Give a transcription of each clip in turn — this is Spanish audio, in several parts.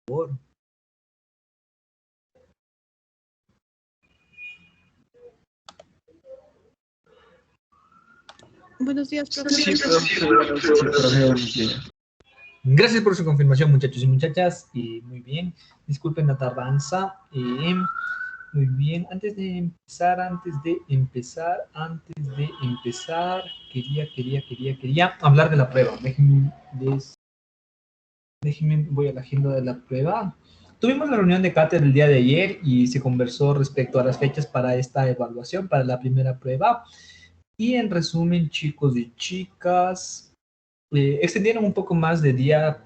favor. Buenos días, profe. Sí, profe. Gracias por su confirmación, muchachos y muchachas. Y muy bien, disculpen la tardanza. Muy bien, antes de empezar, quería hablar de la prueba. Déjenme, voy a la agenda de la prueba. Tuvimos la reunión de cátedra el día de ayer y se conversó respecto a las fechas para esta evaluación, para la primera prueba. Y en resumen, chicos y chicas, extendieron un poco más de día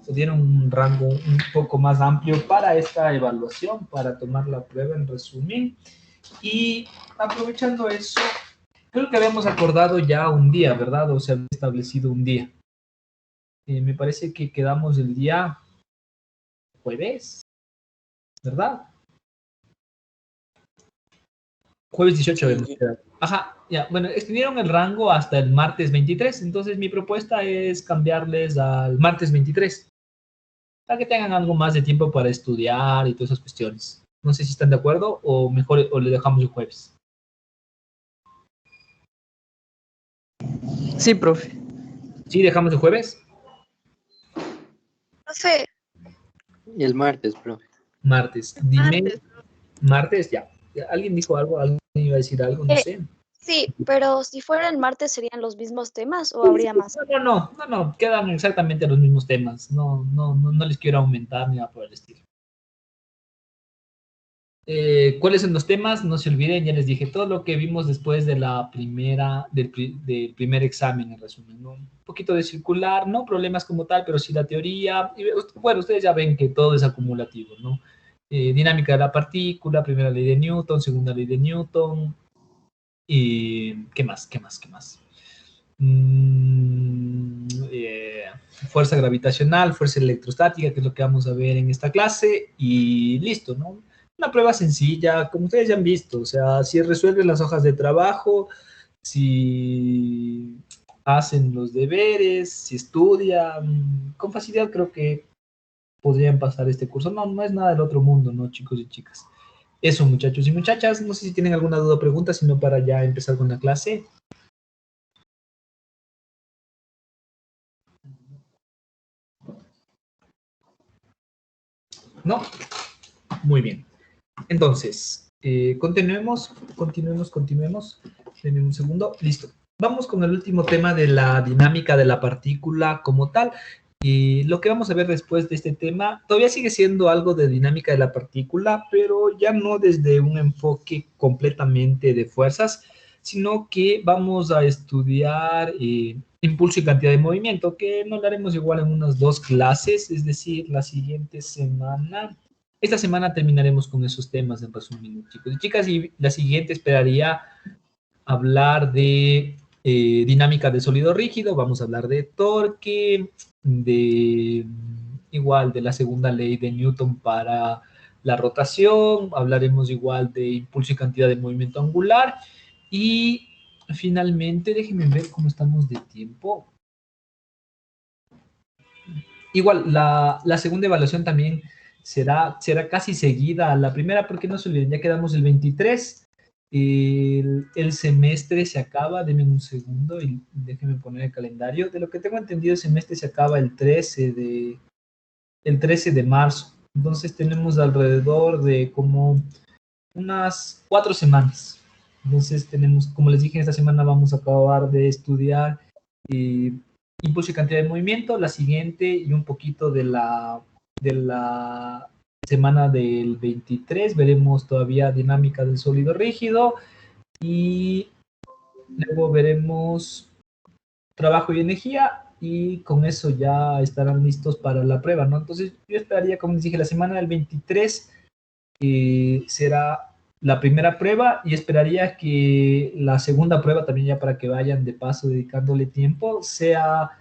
dieron un rango un poco más amplio para esta evaluación, para tomar la prueba en resumen. Y aprovechando eso, creo que habíamos acordado ya un día, ¿verdad? O se había establecido un día. Me parece que quedamos el día jueves, ¿verdad? Jueves 18 habíamos quedado. Ajá, ya, bueno, extendieron el rango hasta el martes 23, entonces mi propuesta es cambiarles al martes 23, para que tengan algo más de tiempo para estudiar y todas esas cuestiones. No sé si están de acuerdo o mejor o le dejamos el jueves. Sí, profe. ¿Sí, dejamos el jueves? Profe, Y el martes, profe. Martes. Dime, martes, ya. ¿Alguien dijo algo? ¿Alguien iba a decir algo? No sé. sí, pero si fuera el martes, ¿serían los mismos temas o habría más? No, quedan exactamente los mismos temas. No les quiero aumentar ni nada por el estilo. ¿Cuáles son los temas? No se olviden, ya les dije todo lo que vimos después de la del primer examen, en resumen, ¿no? Un poquito de circular, no problemas como tal, pero sí la teoría. Y, bueno, ustedes ya ven que todo es acumulativo, ¿no? Dinámica de la partícula, primera ley de Newton, segunda ley de Newton. Y ¿qué más? Fuerza gravitacional, fuerza electrostática, que es lo que vamos a ver en esta clase, y listo, ¿no? Una prueba sencilla, como ustedes ya han visto, o sea, si resuelven las hojas de trabajo, si hacen los deberes, si estudian, con facilidad creo que podrían pasar este curso. No es nada del otro mundo, ¿no, chicos y chicas? Eso, muchachos y muchachas, no sé si tienen alguna duda o pregunta, sino para ya empezar con la clase. ¿No? Muy bien. Entonces, continuemos. Denme un segundo. Listo. Vamos con el último tema de la dinámica de la partícula como tal. Y lo que vamos a ver después de este tema todavía sigue siendo algo de dinámica de la partícula, pero ya no desde un enfoque completamente de fuerzas, sino que vamos a estudiar impulso y cantidad de movimiento, que nos lo haremos igual en unas 2 clases, es decir, la siguiente semana. Esta semana terminaremos con esos temas en resumen, chicos y chicas, y la siguiente esperaría hablar de dinámica de sólido rígido, vamos a hablar de torque, igual de la segunda ley de Newton para la rotación, hablaremos igual de impulso y cantidad de movimiento angular, y finalmente, déjenme ver cómo estamos de tiempo. Igual, la segunda evaluación también será casi seguida a la primera, porque no se olviden, ya quedamos el 23, el semestre se acaba, denme un segundo y déjenme poner el calendario. De lo que tengo entendido, el semestre se acaba el 13 de marzo. Entonces tenemos alrededor de como unas 4 semanas. Entonces tenemos, como les dije, esta semana vamos a acabar de estudiar impulso y cantidad de movimiento, la siguiente y un poquito de la semana del 23 veremos todavía dinámica del sólido rígido y luego veremos trabajo y energía y con eso ya estarán listos para la prueba, ¿no? Entonces yo esperaría, como les dije, la semana del 23 será la primera prueba y esperaría que la segunda prueba también ya para que vayan de paso dedicándole tiempo sea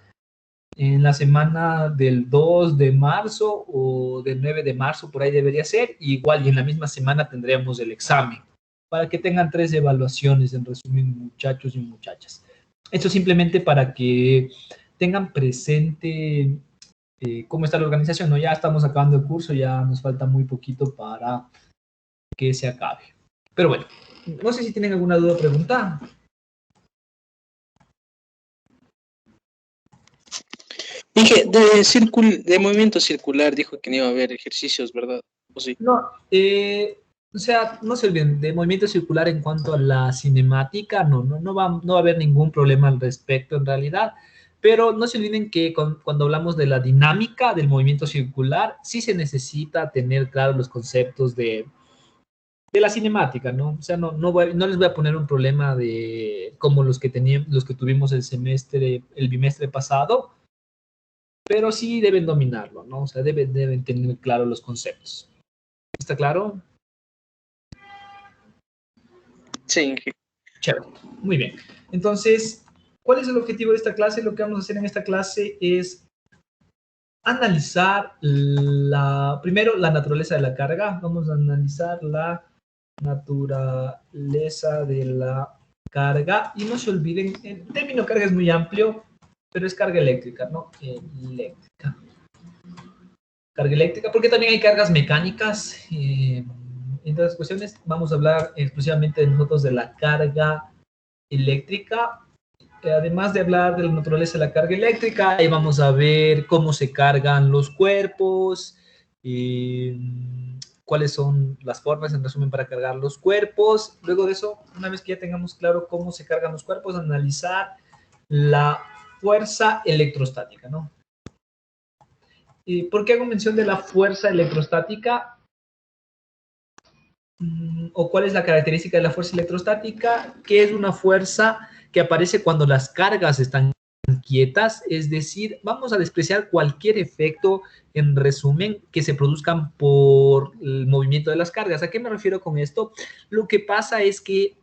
en la semana del 2 de marzo o del 9 de marzo, por ahí debería ser, igual y en la misma semana tendríamos el examen, para que tengan 3 evaluaciones, en resumen, muchachos y muchachas. Esto simplemente para que tengan presente cómo está la organización, ¿no? Ya estamos acabando el curso, ya nos falta muy poquito para que se acabe. Pero bueno, no sé si tienen alguna duda o pregunta. Dije, de movimiento circular, dijo que no iba a haber ejercicios, ¿verdad? ¿O sí? No, o sea, no se olviden, de movimiento circular en cuanto a la cinemática, no va a haber ningún problema al respecto en realidad, pero no se olviden que cuando hablamos de la dinámica del movimiento circular, sí se necesita tener claros los conceptos de la cinemática, ¿no? O sea, no les voy a poner un problema de como los que tuvimos el bimestre pasado, pero sí deben dominarlo, ¿no? O sea, deben tener claros los conceptos. ¿Está claro? Sí, Inge. Chévere, muy bien. Entonces, ¿cuál es el objetivo de esta clase? Lo que vamos a hacer en esta clase es analizar primero la naturaleza de la carga. Vamos a analizar la naturaleza de la carga. Y no se olviden, el término carga es muy amplio, pero es carga eléctrica, ¿no? Eléctrica. Carga eléctrica, porque también hay cargas mecánicas. Entre las cuestiones, vamos a hablar exclusivamente de nosotros de la carga eléctrica. Además de hablar de la naturaleza de la carga eléctrica, ahí vamos a ver cómo se cargan los cuerpos, cuáles son las formas, en resumen, para cargar los cuerpos. Luego de eso, una vez que ya tengamos claro cómo se cargan los cuerpos, analizar la fuerza electrostática, ¿no? ¿Por qué hago mención de la fuerza electrostática? ¿O cuál es la característica de la fuerza electrostática? Que es una fuerza que aparece cuando las cargas están quietas, es decir, vamos a despreciar cualquier efecto, en resumen, que se produzcan por el movimiento de las cargas. ¿A qué me refiero con esto? Lo que pasa es que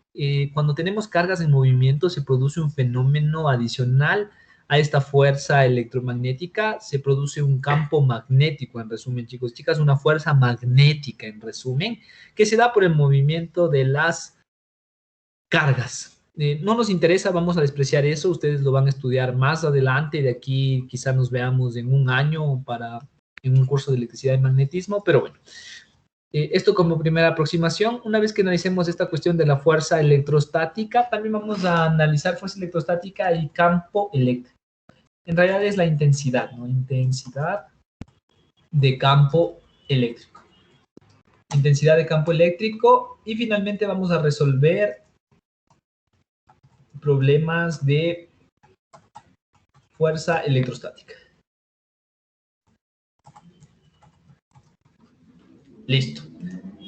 cuando tenemos cargas en movimiento se produce un fenómeno adicional a esta fuerza electromagnética, se produce un campo magnético, en resumen, chicos, chicas, una fuerza magnética, en resumen, que se da por el movimiento de las cargas. No nos interesa, vamos a despreciar eso, ustedes lo van a estudiar más adelante, de aquí quizá nos veamos en un año en un curso de electricidad y magnetismo, pero bueno. Esto como primera aproximación. Una vez que analicemos esta cuestión de la fuerza electrostática, también vamos a analizar fuerza electrostática y campo eléctrico. En realidad es la intensidad, ¿no? Intensidad de campo eléctrico. Intensidad de campo eléctrico y finalmente vamos a resolver problemas de fuerza electrostática. Listo.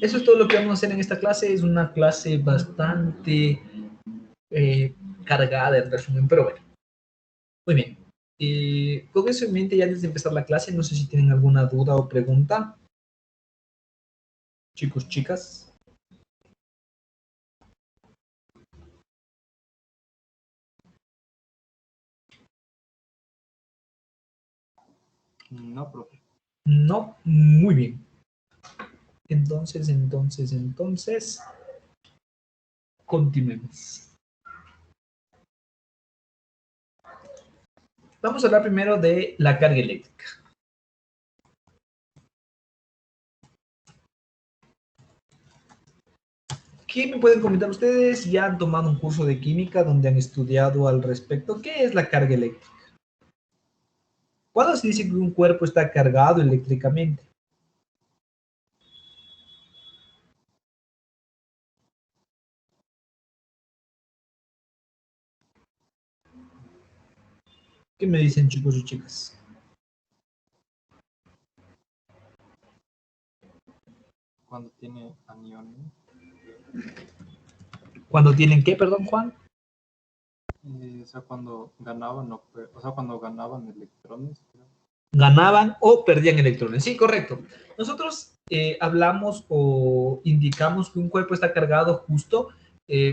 Eso es todo lo que vamos a hacer en esta clase. Es una clase bastante cargada, en resumen, pero bueno. Muy bien. Con eso en mente, ya antes de empezar la clase, no sé si tienen alguna duda o pregunta. Chicos, chicas. No, profe. No, muy bien. Entonces, continuemos. Vamos a hablar primero de la carga eléctrica. ¿Qué me pueden comentar ustedes? Ya han tomado un curso de química donde han estudiado al respecto. ¿Qué es la carga eléctrica? ¿Cuándo se dice que un cuerpo está cargado eléctricamente? ¿Qué me dicen, chicos y chicas? Cuando tiene aniones, ¿Cuándo tienen qué, perdón, Juan? o sea, cuando ganaban, o sea, cuando ganaban electrones, creo. Ganaban o perdían electrones. Sí, correcto. Nosotros hablamos o indicamos que un cuerpo está cargado justo,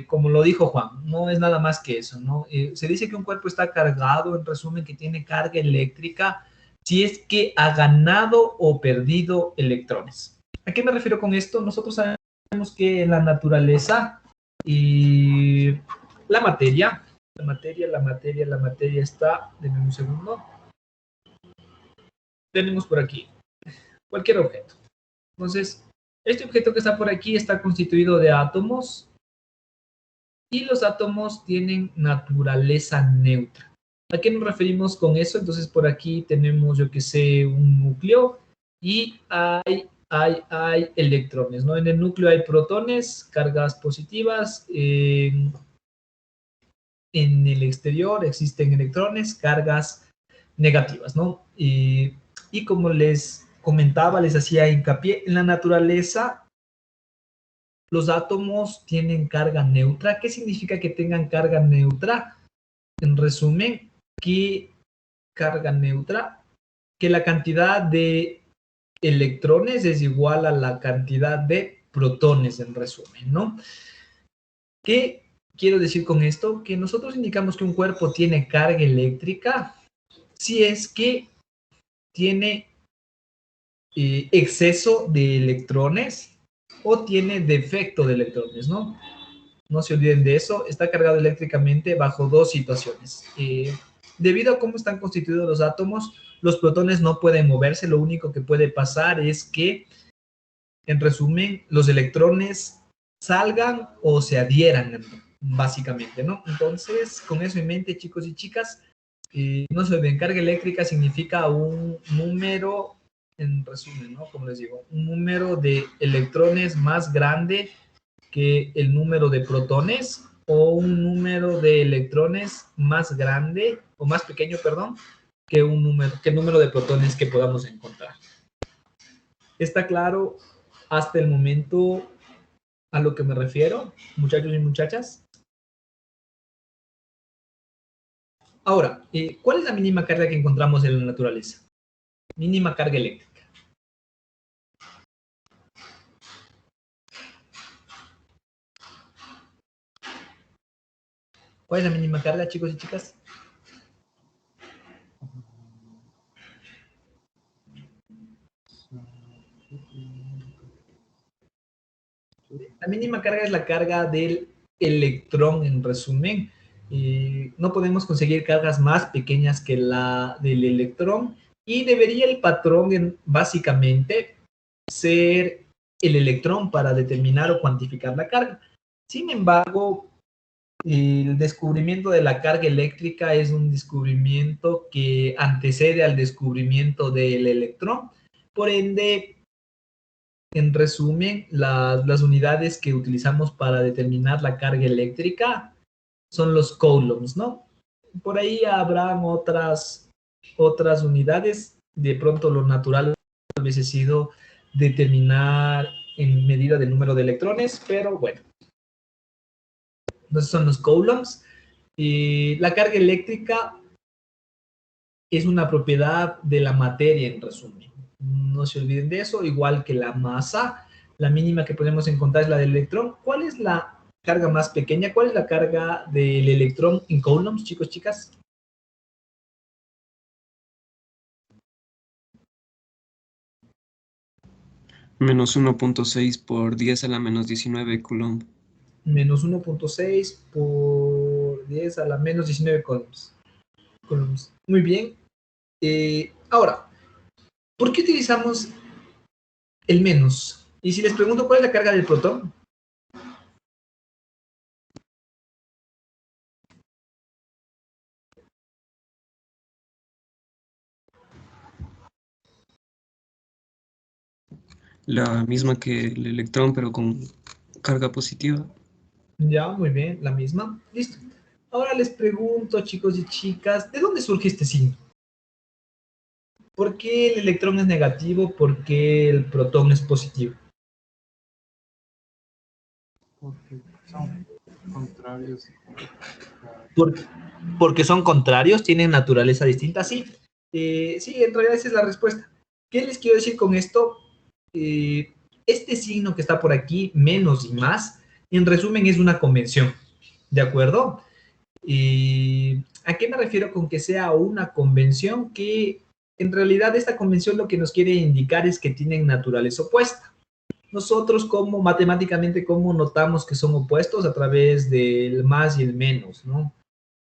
como lo dijo Juan, no es nada más que eso, ¿no? Se dice que un cuerpo está cargado, en resumen, que tiene carga eléctrica, si es que ha ganado o perdido electrones. ¿A qué me refiero con esto? Nosotros sabemos que en la naturaleza y la materia está, denme un segundo. tenemos por aquí cualquier objeto. Entonces, este objeto que está por aquí está constituido de átomos y los átomos tienen naturaleza neutra. ¿A qué nos referimos con eso? Entonces, por aquí tenemos, yo que sé, un núcleo y hay electrones, ¿no? En el núcleo hay protones, cargas positivas. En el exterior existen electrones, cargas negativas, ¿no? Y como les comentaba, les hacía hincapié, en la naturaleza los átomos tienen carga neutra. ¿Qué significa que tengan carga neutra? En resumen, ¿qué carga neutra? Que la cantidad de electrones es igual a la cantidad de protones, en resumen, ¿no? ¿Qué quiero decir con esto? Que nosotros indicamos que un cuerpo tiene carga eléctrica si es que tiene exceso de electrones o tiene defecto de electrones, ¿no? No se olviden de eso, está cargado eléctricamente bajo dos situaciones. Debido a cómo están constituidos los átomos, los protones no pueden moverse, lo único que puede pasar es que, en resumen, los electrones salgan o se adhieran, básicamente, ¿no? Entonces, con eso en mente, chicos y chicas, no se olviden, carga eléctrica significa un número, en resumen, ¿no? Como les digo, un número de electrones más grande que el número de protones o un número de electrones más grande o más pequeño, perdón, que el número de protones que podamos encontrar. ¿Está claro hasta el momento a lo que me refiero, muchachos y muchachas? Ahora, ¿cuál es la mínima carga que encontramos en la naturaleza? Mínima carga eléctrica. ¿Cuál es la mínima carga, chicos y chicas? La mínima carga es la carga del electrón, en resumen. No podemos conseguir cargas más pequeñas que la del electrón y debería el patrón básicamente ser el electrón para determinar o cuantificar la carga. Sin embargo, el descubrimiento de la carga eléctrica es un descubrimiento que antecede al descubrimiento del electrón. Por ende, en resumen, las unidades que utilizamos para determinar la carga eléctrica son los coulombs, ¿no? Por ahí habrán otras unidades. De pronto lo natural hubiese sido determinar en medida del número de electrones, pero bueno. Entonces son los coulombs. Y la carga eléctrica es una propiedad de la materia, en resumen. No se olviden de eso, igual que la masa. La mínima que podemos encontrar es la del electrón. ¿Cuál es la carga más pequeña? ¿Cuál es la carga del electrón en coulombs, chicos, chicas? Menos 1.6 por 10 a la menos 19 coulomb. Menos 1.6 por 10 a la menos 19 coulombs. Muy bien. Ahora, ¿por qué utilizamos el menos? Y si les pregunto, ¿cuál es la carga del protón? La misma que el electrón, pero con carga positiva. Ya, muy bien, la misma. Listo. Ahora les pregunto, chicos y chicas, ¿de dónde surge este signo? ¿Por qué el electrón es negativo? ¿Por qué el protón es positivo? Porque son contrarios. Porque son contrarios, tienen naturaleza distinta. Sí, sí, en realidad esa es la respuesta. ¿Qué les quiero decir con esto? Este signo que está por aquí, menos y más, en resumen es una convención, ¿de acuerdo? ¿A qué me refiero con que sea una convención? Que en realidad esta convención lo que nos quiere indicar es que tienen naturaleza opuesta. Nosotros matemáticamente, ¿cómo notamos que son opuestos? A través del más y el menos, ¿no?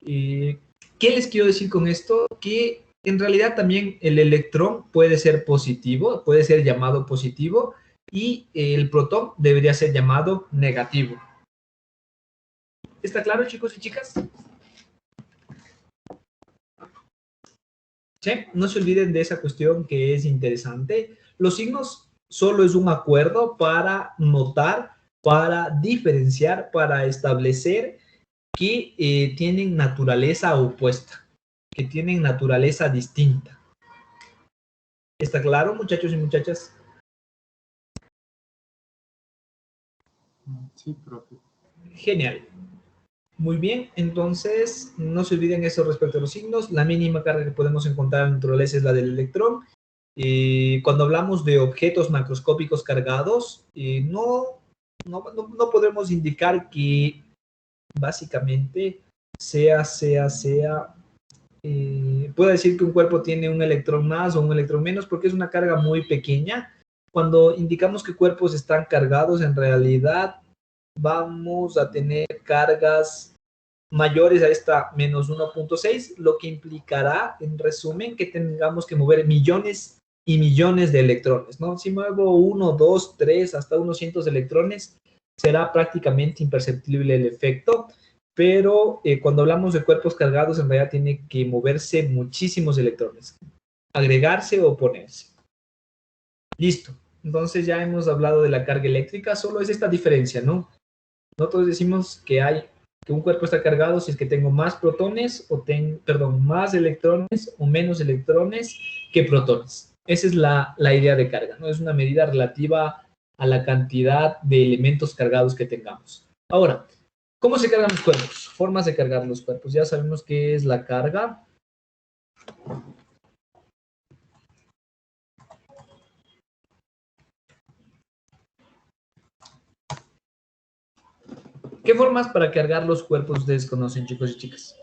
¿Qué les quiero decir con esto? Que en realidad también el electrón puede ser positivo, puede ser llamado positivo, y el protón debería ser llamado negativo. ¿Está claro, chicos y chicas? ¿Sí? No se olviden de esa cuestión que es interesante. Los signos solo es un acuerdo para notar, para diferenciar, para establecer que tienen naturaleza opuesta, que tienen naturaleza distinta. ¿Está claro, muchachos y muchachas? Sí, profe. Genial. Muy bien, entonces no se olviden eso respecto a los signos. La mínima carga que podemos encontrar en la naturaleza es la del electrón. Cuando hablamos de objetos macroscópicos cargados, no podemos indicar que básicamente puedo decir que un cuerpo tiene un electrón más o un electrón menos porque es una carga muy pequeña. Cuando indicamos que cuerpos están cargados, en realidad vamos a tener cargas mayores a esta menos 1.6, lo que implicará, en resumen, que tengamos que mover millones y millones de electrones, ¿no? Si muevo 1, 2, 3, hasta unos cientos de electrones, será prácticamente imperceptible el efecto, pero cuando hablamos de cuerpos cargados, en realidad tiene que moverse muchísimos electrones, agregarse o ponerse. Listo. Entonces ya hemos hablado de la carga eléctrica, solo es esta diferencia, ¿no? Nosotros decimos que un cuerpo está cargado si es que tengo más protones más electrones o menos electrones que protones. Esa es la idea de carga, ¿no? Es una medida relativa a la cantidad de elementos cargados que tengamos. Ahora, ¿cómo se cargan los cuerpos? Formas de cargar los cuerpos. Ya sabemos qué es la carga. ¿Qué formas para cargar los cuerpos ustedes conocen, chicos y chicas?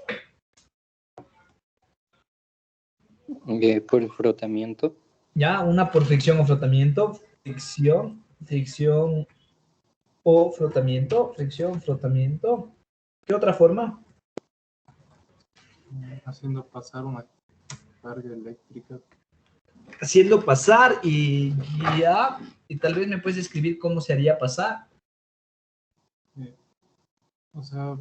Por frotamiento. Ya, una por fricción o frotamiento. Fricción o frotamiento. Fricción, frotamiento. ¿Qué otra forma? Haciendo pasar una carga eléctrica. Haciendo pasar y tal vez me puedes escribir cómo se haría pasar. O sea,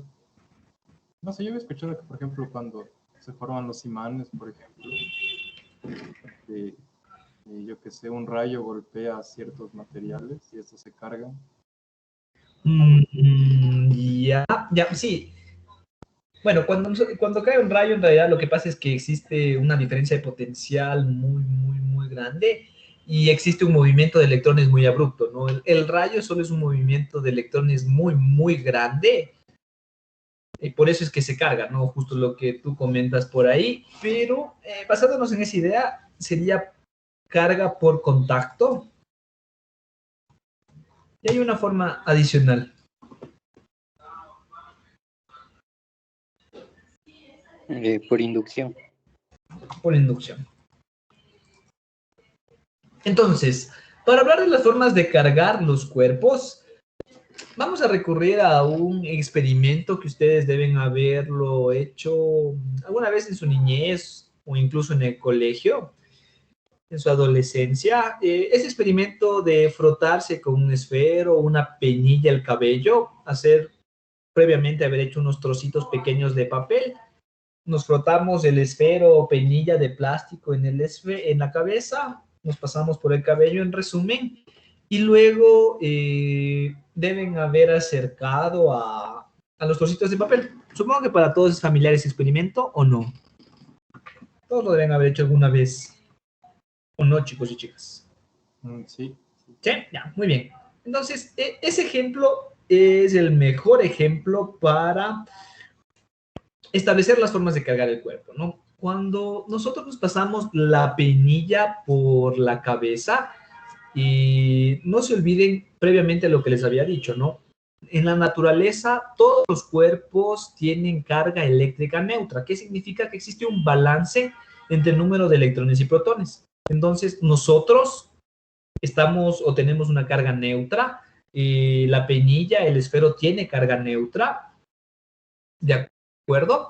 no sé, yo había escuchado que, por ejemplo, cuando se forman los imanes, por ejemplo, yo que sé, un rayo golpea ciertos materiales y estos se cargan. Ya, sí. Bueno, cuando cae un rayo, en realidad lo que pasa es que existe una diferencia de potencial muy, muy, muy grande y existe un movimiento de electrones muy abrupto, ¿no? El rayo solo es un movimiento de electrones muy, muy grande y por eso es que se carga, ¿no? Justo lo que tú comentas por ahí, pero basándonos en esa idea, sería carga por contacto. Y hay una forma adicional. Por inducción. Por inducción. Entonces, para hablar de las formas de cargar los cuerpos, vamos a recurrir a un experimento que ustedes deben haberlo hecho alguna vez en su niñez o incluso en el colegio, en su adolescencia. Ese experimento de frotarse con un esfero, una penilla el cabello, previamente haber hecho unos trocitos pequeños de papel. Nos frotamos el esfero o penilla de plástico en la cabeza, nos pasamos por el cabello en resumen, y luego deben haber acercado a los trocitos de papel. Supongo que para todos es familiar ese experimento, ¿o no? Todos lo deben haber hecho alguna vez, ¿o no, chicos y chicas? Sí. Sí, ya, muy bien. Entonces, ese ejemplo es el mejor ejemplo para establecer las formas de cargar el cuerpo, ¿no? Cuando nosotros nos pasamos la penilla por la cabeza, y no se olviden previamente lo que les había dicho, ¿no? En la naturaleza, todos los cuerpos tienen carga eléctrica neutra. ¿Qué significa? Que existe un balance entre el número de electrones y protones. Entonces, nosotros estamos o tenemos una carga neutra, y la penilla, el esfero, tiene carga neutra, ¿de acuerdo?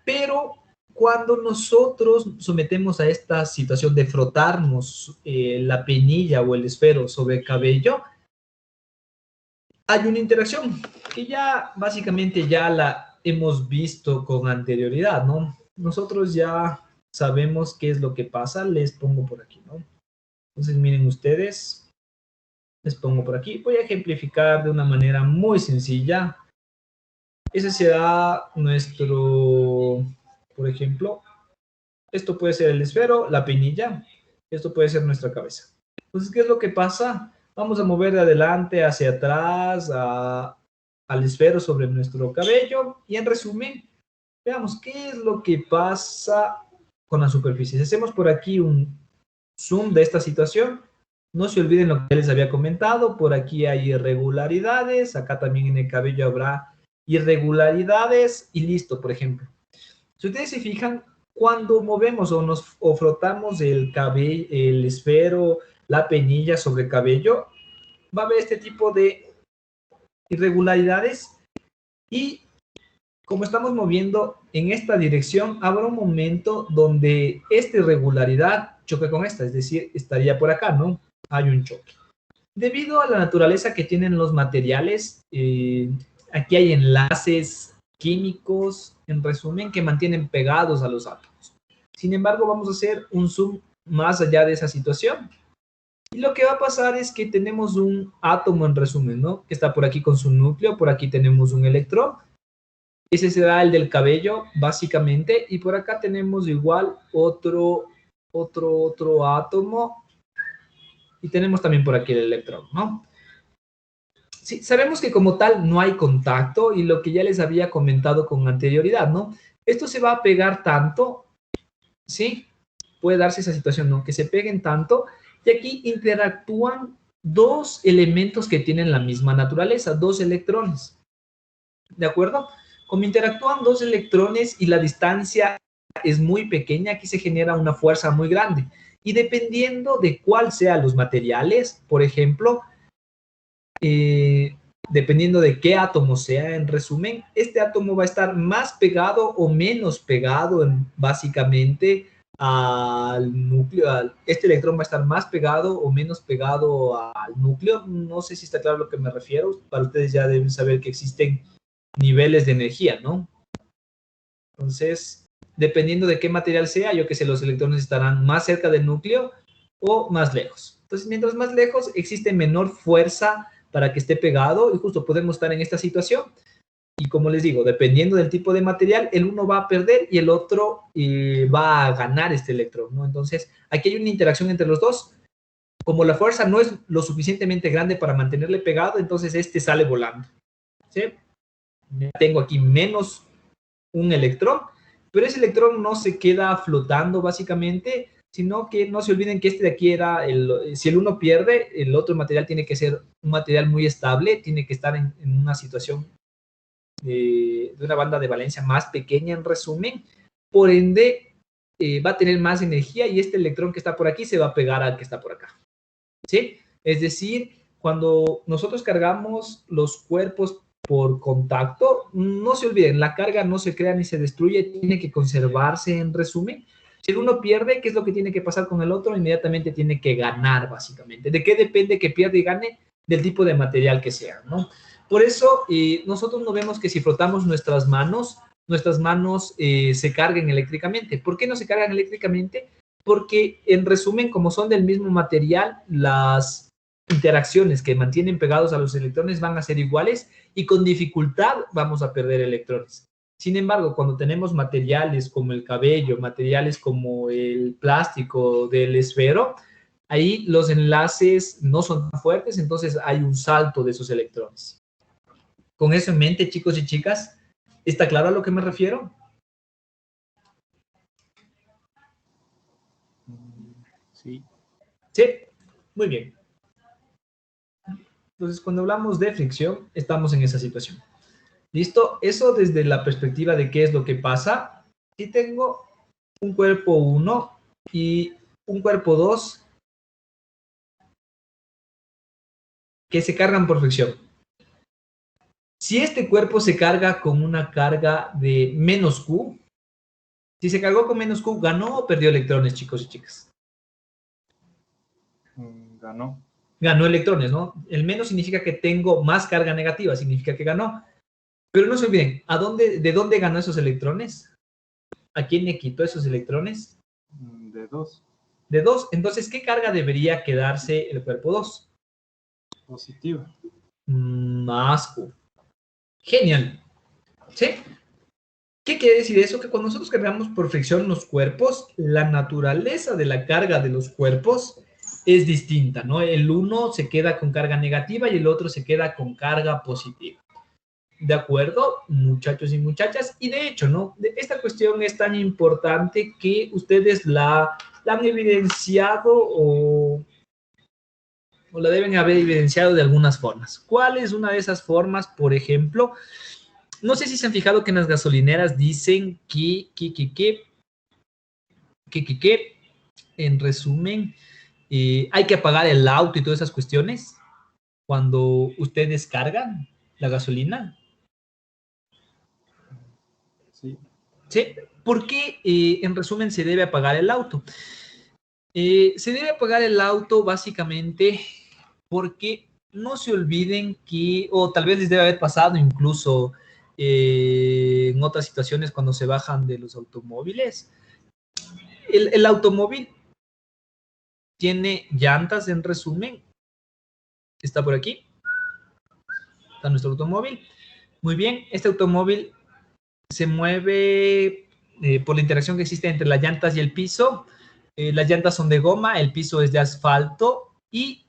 Pero cuando nosotros sometemos a esta situación de frotarnos la penilla o el esfero sobre el cabello, hay una interacción que ya básicamente ya la hemos visto con anterioridad, ¿no? Nosotros ya sabemos qué es lo que pasa, les pongo por aquí, ¿no? Entonces miren ustedes, les pongo por aquí, voy a ejemplificar de una manera muy sencilla. Ese será nuestro, por ejemplo, esto puede ser el esfero, la penilla, esto puede ser nuestra cabeza. Entonces, ¿qué es lo que pasa? Vamos a mover de adelante hacia atrás al esfero sobre nuestro cabello y en resumen, veamos qué es lo que pasa con la superficie. Si hacemos por aquí un zoom de esta situación, no se olviden lo que les había comentado, por aquí hay irregularidades, acá también en el cabello habrá irregularidades y listo, por ejemplo. Si ustedes se fijan, cuando movemos o frotamos el cabello, el esfero, la penilla sobre el cabello, va a haber este tipo de irregularidades y como estamos moviendo en esta dirección, habrá un momento donde esta irregularidad choque con esta, es decir, estaría por acá, ¿no? Hay un choque. Debido a la naturaleza que tienen los materiales, aquí hay enlaces químicos, en resumen, que mantienen pegados a los átomos. Sin embargo, vamos a hacer un zoom más allá de esa situación. Y lo que va a pasar es que tenemos un átomo, en resumen, ¿no? Que está por aquí con su núcleo, por aquí tenemos un electrón. Ese será el del cabello, básicamente. Y por acá tenemos igual otro átomo. Y tenemos también por aquí el electrón, ¿no? Sí, sabemos que como tal no hay contacto y lo que ya les había comentado con anterioridad, ¿no? Esto se va a pegar tanto, ¿sí? Puede darse esa situación, ¿no? Que se peguen tanto y aquí interactúan dos elementos que tienen la misma naturaleza, dos electrones, ¿de acuerdo? Como interactúan dos electrones y la distancia es muy pequeña, aquí se genera una fuerza muy grande. Y dependiendo de cuál sean los materiales, por ejemplo, dependiendo de qué átomo sea, en resumen, este átomo va a estar más pegado o menos pegado básicamente al núcleo. Este electrón va a estar más pegado o menos pegado al núcleo. No sé si está claro a lo que me refiero. Para ustedes ya deben saber que existen niveles de energía, ¿no? Entonces, dependiendo de qué material sea, yo que sé, los electrones estarán más cerca del núcleo o más lejos. Entonces, mientras más lejos, existe menor fuerza para que esté pegado y justo podemos estar en esta situación. Y como les digo, dependiendo del tipo de material, el uno va a perder y el otro va a ganar este electrón, ¿no? Entonces, aquí hay una interacción entre los dos. Como la fuerza no es lo suficientemente grande para mantenerle pegado, entonces este sale volando, ¿sí? Tengo aquí menos un electrón, pero ese electrón no se queda flotando básicamente, sino que no se olviden que este de aquí era, si el uno pierde, el otro material tiene que ser un material muy estable, tiene que estar en una situación de una banda de valencia más pequeña en resumen, por ende va a tener más energía y este electrón que está por aquí se va a pegar al que está por acá, ¿sí? Es decir, cuando nosotros cargamos los cuerpos por contacto, no se olviden, la carga no se crea ni se destruye, tiene que conservarse en resumen. Si el uno pierde, ¿qué es lo que tiene que pasar con el otro? Inmediatamente tiene que ganar, básicamente. ¿De qué depende que pierda y gane? Del tipo de material que sea, ¿no? Por eso, nosotros no vemos que si frotamos nuestras manos se carguen eléctricamente. ¿Por qué no se cargan eléctricamente? Porque, en resumen, como son del mismo material, las interacciones que mantienen pegados a los electrones van a ser iguales y con dificultad vamos a perder electrones. Sin embargo, cuando tenemos materiales como el cabello, materiales como el plástico del esfero, ahí los enlaces no son tan fuertes, entonces hay un salto de esos electrones. Con eso en mente, chicos y chicas, ¿está claro a lo que me refiero? Sí. Sí, muy bien. Entonces, cuando hablamos de fricción, estamos en esa situación. ¿Listo? Eso desde la perspectiva de qué es lo que pasa. Si tengo un cuerpo 1 y un cuerpo 2 que se cargan por fricción. Si este cuerpo se carga con una carga de menos Q, Si se cargó con menos Q, ¿ganó o perdió electrones, chicos y chicas? Ganó. Ganó electrones, ¿no? El menos significa que tengo más carga negativa, significa que ganó. Pero no se olviden, ¿de dónde ganó esos electrones? ¿A quién le quitó esos electrones? De 2. De 2. Entonces, ¿qué carga debería quedarse el cuerpo 2? Positiva. Más Q. Genial. ¿Sí? ¿Qué quiere decir eso? Que cuando nosotros cargamos por fricción los cuerpos, la naturaleza de la carga de los cuerpos es distinta, ¿no? El uno se queda con carga negativa y el otro se queda con carga positiva. ¿De acuerdo, muchachos y muchachas? Y de hecho, ¿no? Esta cuestión es tan importante que ustedes la han evidenciado o la deben haber evidenciado de algunas formas. ¿Cuál es una de esas formas? Por ejemplo, no sé si se han fijado que en las gasolineras dicen que en resumen, hay que apagar el auto y todas esas cuestiones cuando ustedes cargan la gasolina. Sí. ¿Sí? ¿Por qué, en resumen, se debe apagar el auto? Se debe apagar el auto básicamente porque no se olviden que, o tal vez les debe haber pasado incluso en otras situaciones cuando se bajan de los automóviles. El automóvil tiene llantas, en resumen. Está por aquí. Está nuestro automóvil. Muy bien, este automóvil se mueve por la interacción que existe entre las llantas y el piso. Las llantas son de goma, el piso es de asfalto y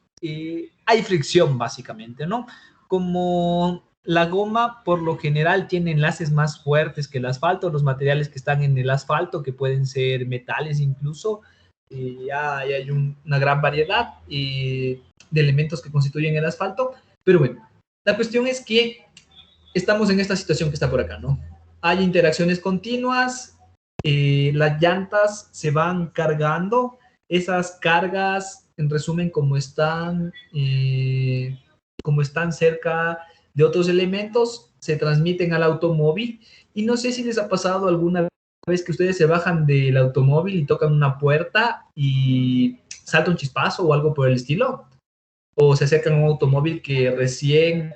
hay fricción básicamente, ¿no? Como la goma por lo general tiene enlaces más fuertes que el asfalto, los materiales que están en el asfalto, que pueden ser metales incluso, hay una gran variedad de elementos que constituyen el asfalto, pero bueno, la cuestión es que estamos en esta situación que está por acá, ¿no? Hay interacciones continuas, las llantas se van cargando, esas cargas, en resumen, como están cerca de otros elementos, se transmiten al automóvil, y no sé si les ha pasado alguna vez que ustedes se bajan del automóvil y tocan una puerta y salta un chispazo o algo por el estilo, o se acercan a un automóvil que recién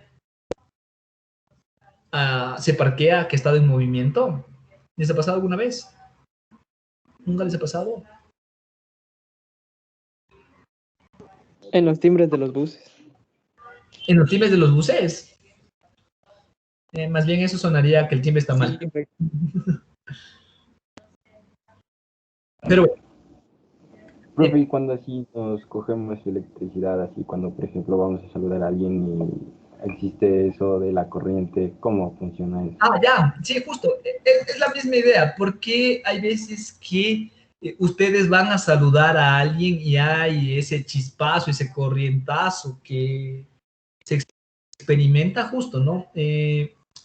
se parquea, que ha estado en movimiento. ¿Les ha pasado alguna vez? ¿Nunca les ha pasado? En los timbres de los buses. En los timbres de los buses. Más bien eso sonaría que el timbre está mal. Sí, Pero bueno. Profe, ¿y cuando así nos cogemos electricidad, así cuando, por ejemplo, vamos a saludar a alguien y existe eso de la corriente, ¿cómo funciona eso? Ya, sí, justo. Es la misma idea, porque hay veces que ustedes van a saludar a alguien y hay ese chispazo, ese corrientazo que se experimenta justo, ¿no?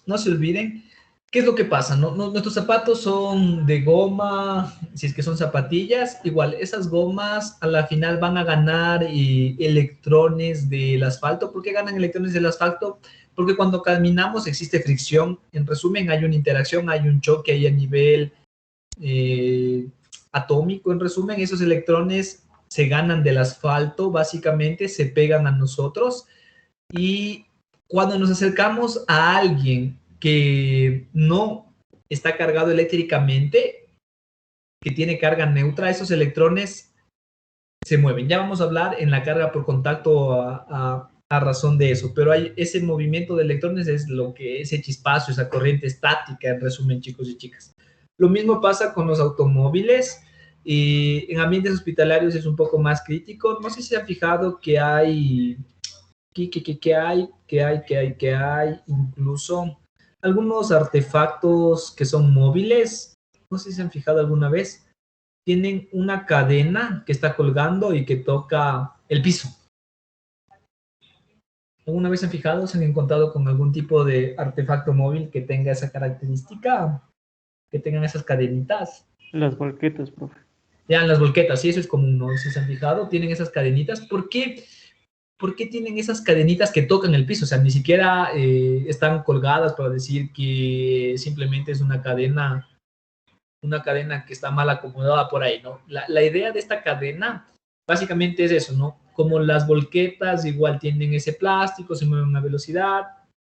No se olviden. ¿Qué es lo que pasa? Nuestros zapatos son de goma, si es que son zapatillas, igual, esas gomas a la final van a ganar electrones del asfalto. ¿Por qué ganan electrones del asfalto? Porque cuando caminamos existe fricción. En resumen, hay una interacción, hay un choque ahí a nivel atómico. En resumen, esos electrones se ganan del asfalto, básicamente se pegan a nosotros, y cuando nos acercamos a alguien que no está cargado eléctricamente, que tiene carga neutra, esos electrones se mueven. Ya vamos a hablar en la carga por contacto a razón de eso, pero hay ese movimiento de electrones, es lo que ese chispazo, esa corriente estática, en resumen, chicos y chicas. Lo mismo pasa con los automóviles, y en ambientes hospitalarios es un poco más crítico. No sé si se han fijado que hay incluso algunos artefactos que son móviles. No sé si se han fijado alguna vez, tienen una cadena que está colgando y que toca el piso. ¿Alguna vez se han fijado, se han encontrado con algún tipo de artefacto móvil que tenga esa característica, que tengan esas cadenitas? las volquetas, profe. Ya, las volquetas, sí, eso es común, ¿no? Si se han fijado, tienen esas cadenitas. ¿Por qué? ¿Por qué tienen esas cadenitas que tocan el piso? O sea, ni siquiera están colgadas para decir que simplemente es una cadena una cadena que está mal acomodada por ahí, ¿no? La idea de esta cadena básicamente es eso, ¿no? Como las volquetas igual tienen ese plástico, se mueven a una velocidad,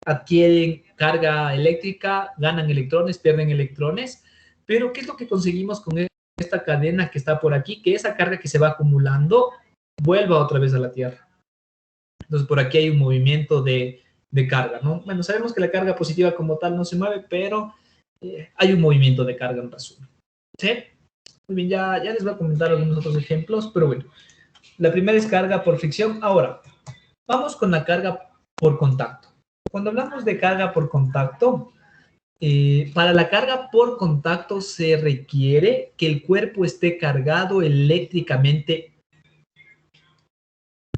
adquieren carga eléctrica, ganan electrones, pierden electrones, pero ¿qué es lo que conseguimos con esta cadena que está por aquí? Que esa carga que se va acumulando vuelva otra vez a la Tierra. Entonces por aquí hay un movimiento de carga, ¿no? Bueno, sabemos que la carga positiva como tal no se mueve, pero hay un movimiento de carga en resumen. ¿Sí? Muy bien, ya les voy a comentar algunos otros ejemplos, pero bueno. La primera es carga por fricción. Ahora, vamos con la carga por contacto. Cuando hablamos de carga por contacto, para la carga por contacto se requiere que el cuerpo esté cargado eléctricamente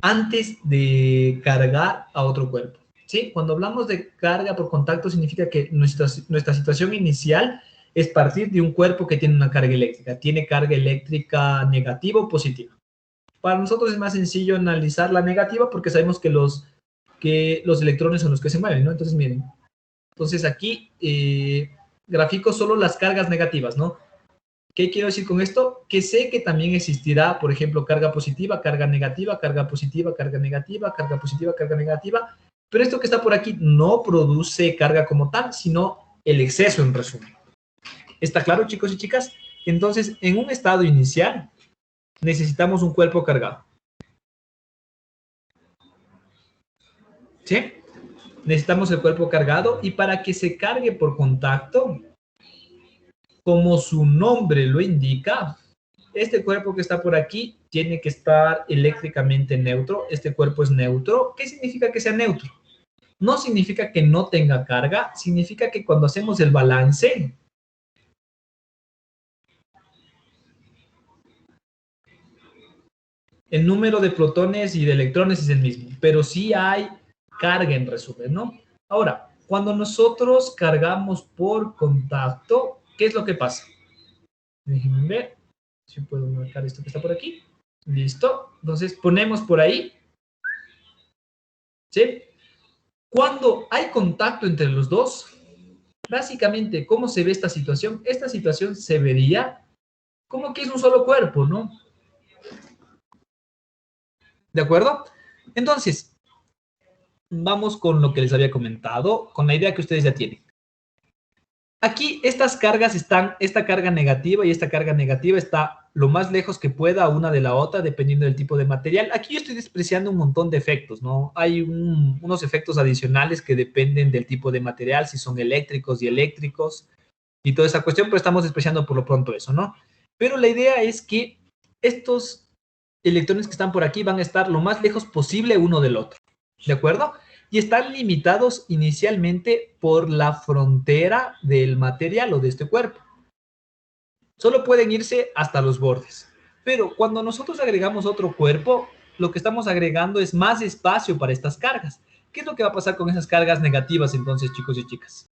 antes de cargar a otro cuerpo. ¿Sí? Cuando hablamos de carga por contacto significa que nuestra situación inicial es partir de un cuerpo que tiene una carga eléctrica. Tiene carga eléctrica negativa o positiva. Para nosotros es más sencillo analizar la negativa porque sabemos que los electrones son los que se mueven, ¿no? Entonces, miren. Entonces, aquí grafico solo las cargas negativas, ¿no? ¿Qué quiero decir con esto? Que sé que también existirá, por ejemplo, carga positiva, carga negativa, carga positiva, carga negativa, carga positiva, carga negativa. Pero esto que está por aquí no produce carga como tal, sino el exceso en resumen. ¿Está claro, chicos y chicas? Entonces, en un estado inicial, necesitamos un cuerpo cargado. ¿Sí? Necesitamos el cuerpo cargado y para que se cargue por contacto, como su nombre lo indica, este cuerpo que está por aquí tiene que estar eléctricamente neutro. Este cuerpo es neutro. ¿Qué significa que sea neutro? No significa que no tenga carga, significa que cuando hacemos el balance, el número de protones y de electrones es el mismo, pero sí hay carga en resumen, ¿no? Ahora, cuando nosotros cargamos por contacto, ¿qué es lo que pasa? Déjenme ver si puedo marcar esto que está por aquí. Listo. Entonces ponemos por ahí. ¿Sí? Cuando hay contacto entre los dos, básicamente, ¿cómo se ve esta situación? Esta situación se vería como que es un solo cuerpo, ¿no? ¿De acuerdo? Entonces, vamos con lo que les había comentado, con la idea que ustedes ya tienen. Aquí estas cargas están, esta carga negativa y esta carga negativa está lo más lejos que pueda una de la otra, dependiendo del tipo de material. Aquí yo estoy despreciando un montón de efectos, ¿no? Hay unos efectos adicionales que dependen del tipo de material, si son eléctricos y eléctricos y toda esa cuestión, pero estamos despreciando por lo pronto eso, ¿no? Pero la idea es que estos electrones que están por aquí van a estar lo más lejos posible uno del otro, ¿de acuerdo? Y están limitados inicialmente por la frontera del material o de este cuerpo. Solo pueden irse hasta los bordes. Pero cuando nosotros agregamos otro cuerpo, lo que estamos agregando es más espacio para estas cargas. ¿Qué es lo que va a pasar con esas cargas negativas entonces, chicos y chicas?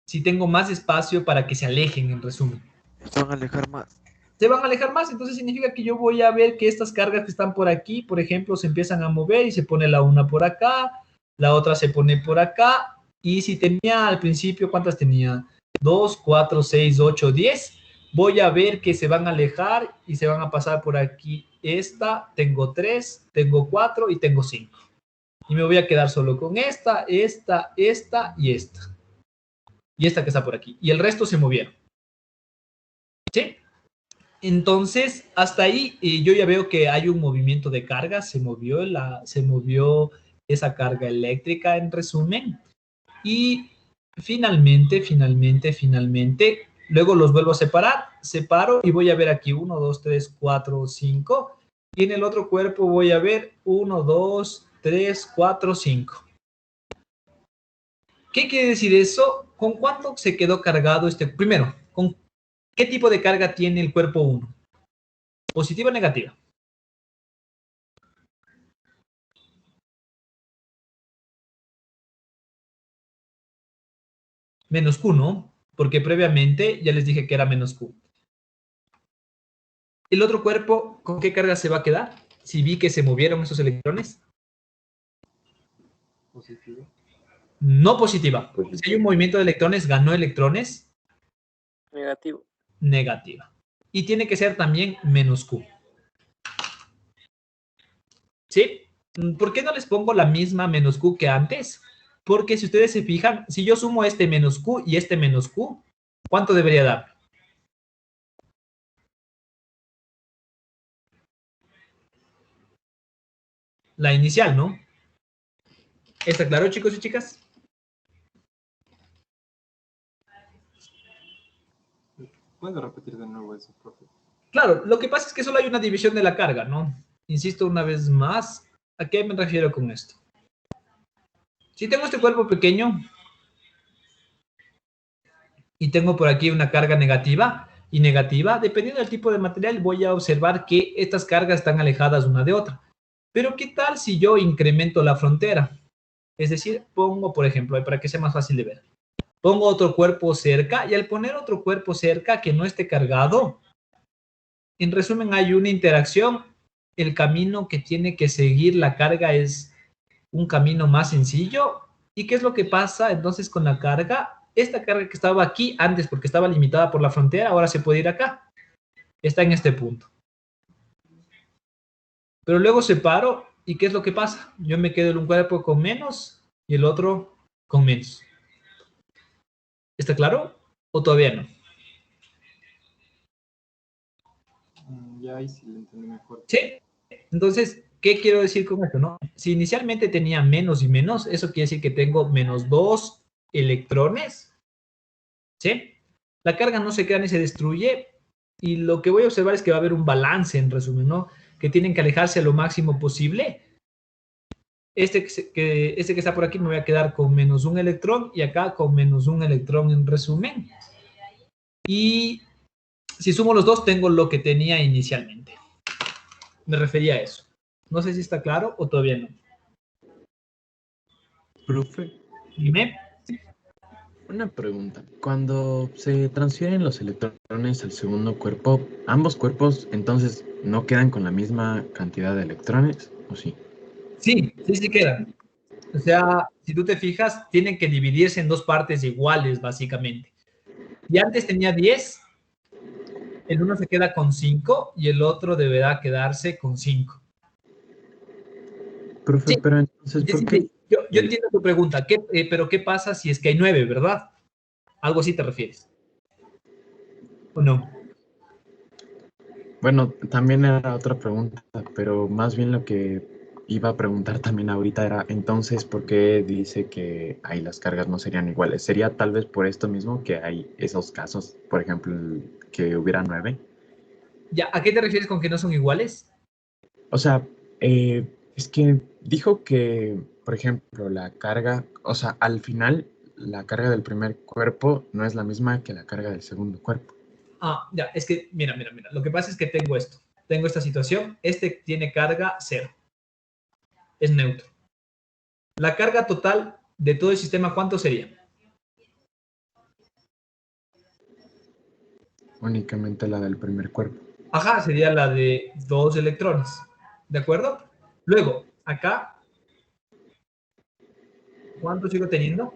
Si tengo más espacio para que se alejen, en resumen. Se van a alejar más. Se van a alejar más, entonces significa que yo voy a ver que estas cargas que están por aquí, por ejemplo, se empiezan a mover y se pone la una por acá, la otra se pone por acá, y si tenía al principio, ¿cuántas tenía? 2, 4, 6, 8, 10. Voy a ver que se van a alejar y se van a pasar por aquí. Esta, tengo 3, tengo 4 y tengo 5. Y me voy a quedar solo con esta y esta. Y esta que está por aquí. Y el resto se movieron. ¿Sí? Entonces, hasta ahí yo ya veo que hay un movimiento de carga, se movió esa carga eléctrica en resumen. Y finalmente, luego los vuelvo a separar, separo y voy a ver aquí 1, 2, 3, 4, 5. Y en el otro cuerpo voy a ver 1, 2, 3, 4, 5. ¿Qué quiere decir eso? ¿Con cuánto se quedó cargado este? Primero, ¿con qué tipo de carga tiene el cuerpo 1? ¿Positiva o negativa? Menos Q, ¿no? Porque previamente ya les dije que era menos Q. ¿El otro cuerpo con qué carga se va a quedar? Si vi que se movieron esos electrones. Positivo. No positiva. Positivo. Si hay un movimiento de electrones, ganó electrones. Negativo. Negativa. Y tiene que ser también menos Q. ¿Sí? ¿Por qué no les pongo la misma menos Q que antes? Porque si ustedes se fijan, si yo sumo este menos Q y este menos Q, ¿cuánto debería dar? La inicial, ¿no? ¿Está claro, chicos y chicas? ¿Puedes repetir de nuevo eso, profe? Claro, lo que pasa es que solo hay una división de la carga, ¿no? Insisto una vez más, ¿a qué me refiero con esto? Si tengo este cuerpo pequeño y tengo por aquí una carga negativa y negativa, dependiendo del tipo de material, voy a observar que estas cargas están alejadas una de otra. Pero ¿qué tal si yo incremento la frontera? Es decir, pongo, por ejemplo, para que sea más fácil de ver, pongo otro cuerpo cerca y al poner otro cuerpo cerca que no esté cargado, en resumen, hay una interacción. El camino que tiene que seguir la carga es un camino más sencillo. ¿Y qué es lo que pasa entonces con la carga? Esta carga que estaba aquí antes porque estaba limitada por la frontera, ahora se puede ir acá. Está en este punto. Pero luego separo y ¿qué es lo que pasa? Yo me quedo en un cuerpo con menos y el otro con menos. ¿Está claro? ¿O todavía no? Ya ahí sí lo entendí mejor. Sí. Entonces, ¿qué quiero decir con esto, no? Si inicialmente tenía menos y menos, eso quiere decir que tengo menos 2 electrones, ¿sí? La carga no se queda ni se destruye y lo que voy a observar es que va a haber un balance, en resumen, ¿no? Que tienen que alejarse lo máximo posible. Este que está por aquí me voy a quedar con menos un electrón y acá con menos un electrón en resumen. Y si sumo los dos, tengo lo que tenía inicialmente. Me refería a eso. No sé si está claro o todavía no. Profe, Dime. una pregunta. Cuando se transfieren los electrones al segundo cuerpo, ¿ambos cuerpos entonces no quedan con la misma cantidad de electrones? ¿O sí? Sí, sí, sí quedan. O sea, si tú te fijas, tienen que dividirse en dos partes iguales, básicamente. Y antes tenía 10, el uno se queda con 5 y el otro deberá quedarse con 5. Profe, Sí, pero entonces, sí, ¿por sí, qué? sí. Yo entiendo tu pregunta, pero ¿qué pasa si es que hay 9, verdad? Algo así te refieres. ¿O no? Bueno, también era otra pregunta, pero más bien lo que iba a preguntar también ahorita era, entonces, ¿por qué dice que ahí las cargas no serían iguales? ¿Sería tal vez por esto mismo que hay esos casos, por ejemplo, que hubiera 9? Ya, ¿a qué te refieres con que no son iguales? O sea, es que dijo que, por ejemplo, la carga, o sea, al final la carga del primer cuerpo no es la misma que la carga del segundo cuerpo. Ah, ya, es que, mira. Lo que pasa es que tengo esto. Tengo esta situación. Este tiene carga 0. Es neutro. La carga total de todo el sistema, ¿cuánto sería? Únicamente la del primer cuerpo. Ajá, sería la de 2 electrones. ¿De acuerdo? Luego, acá, ¿cuánto sigo teniendo?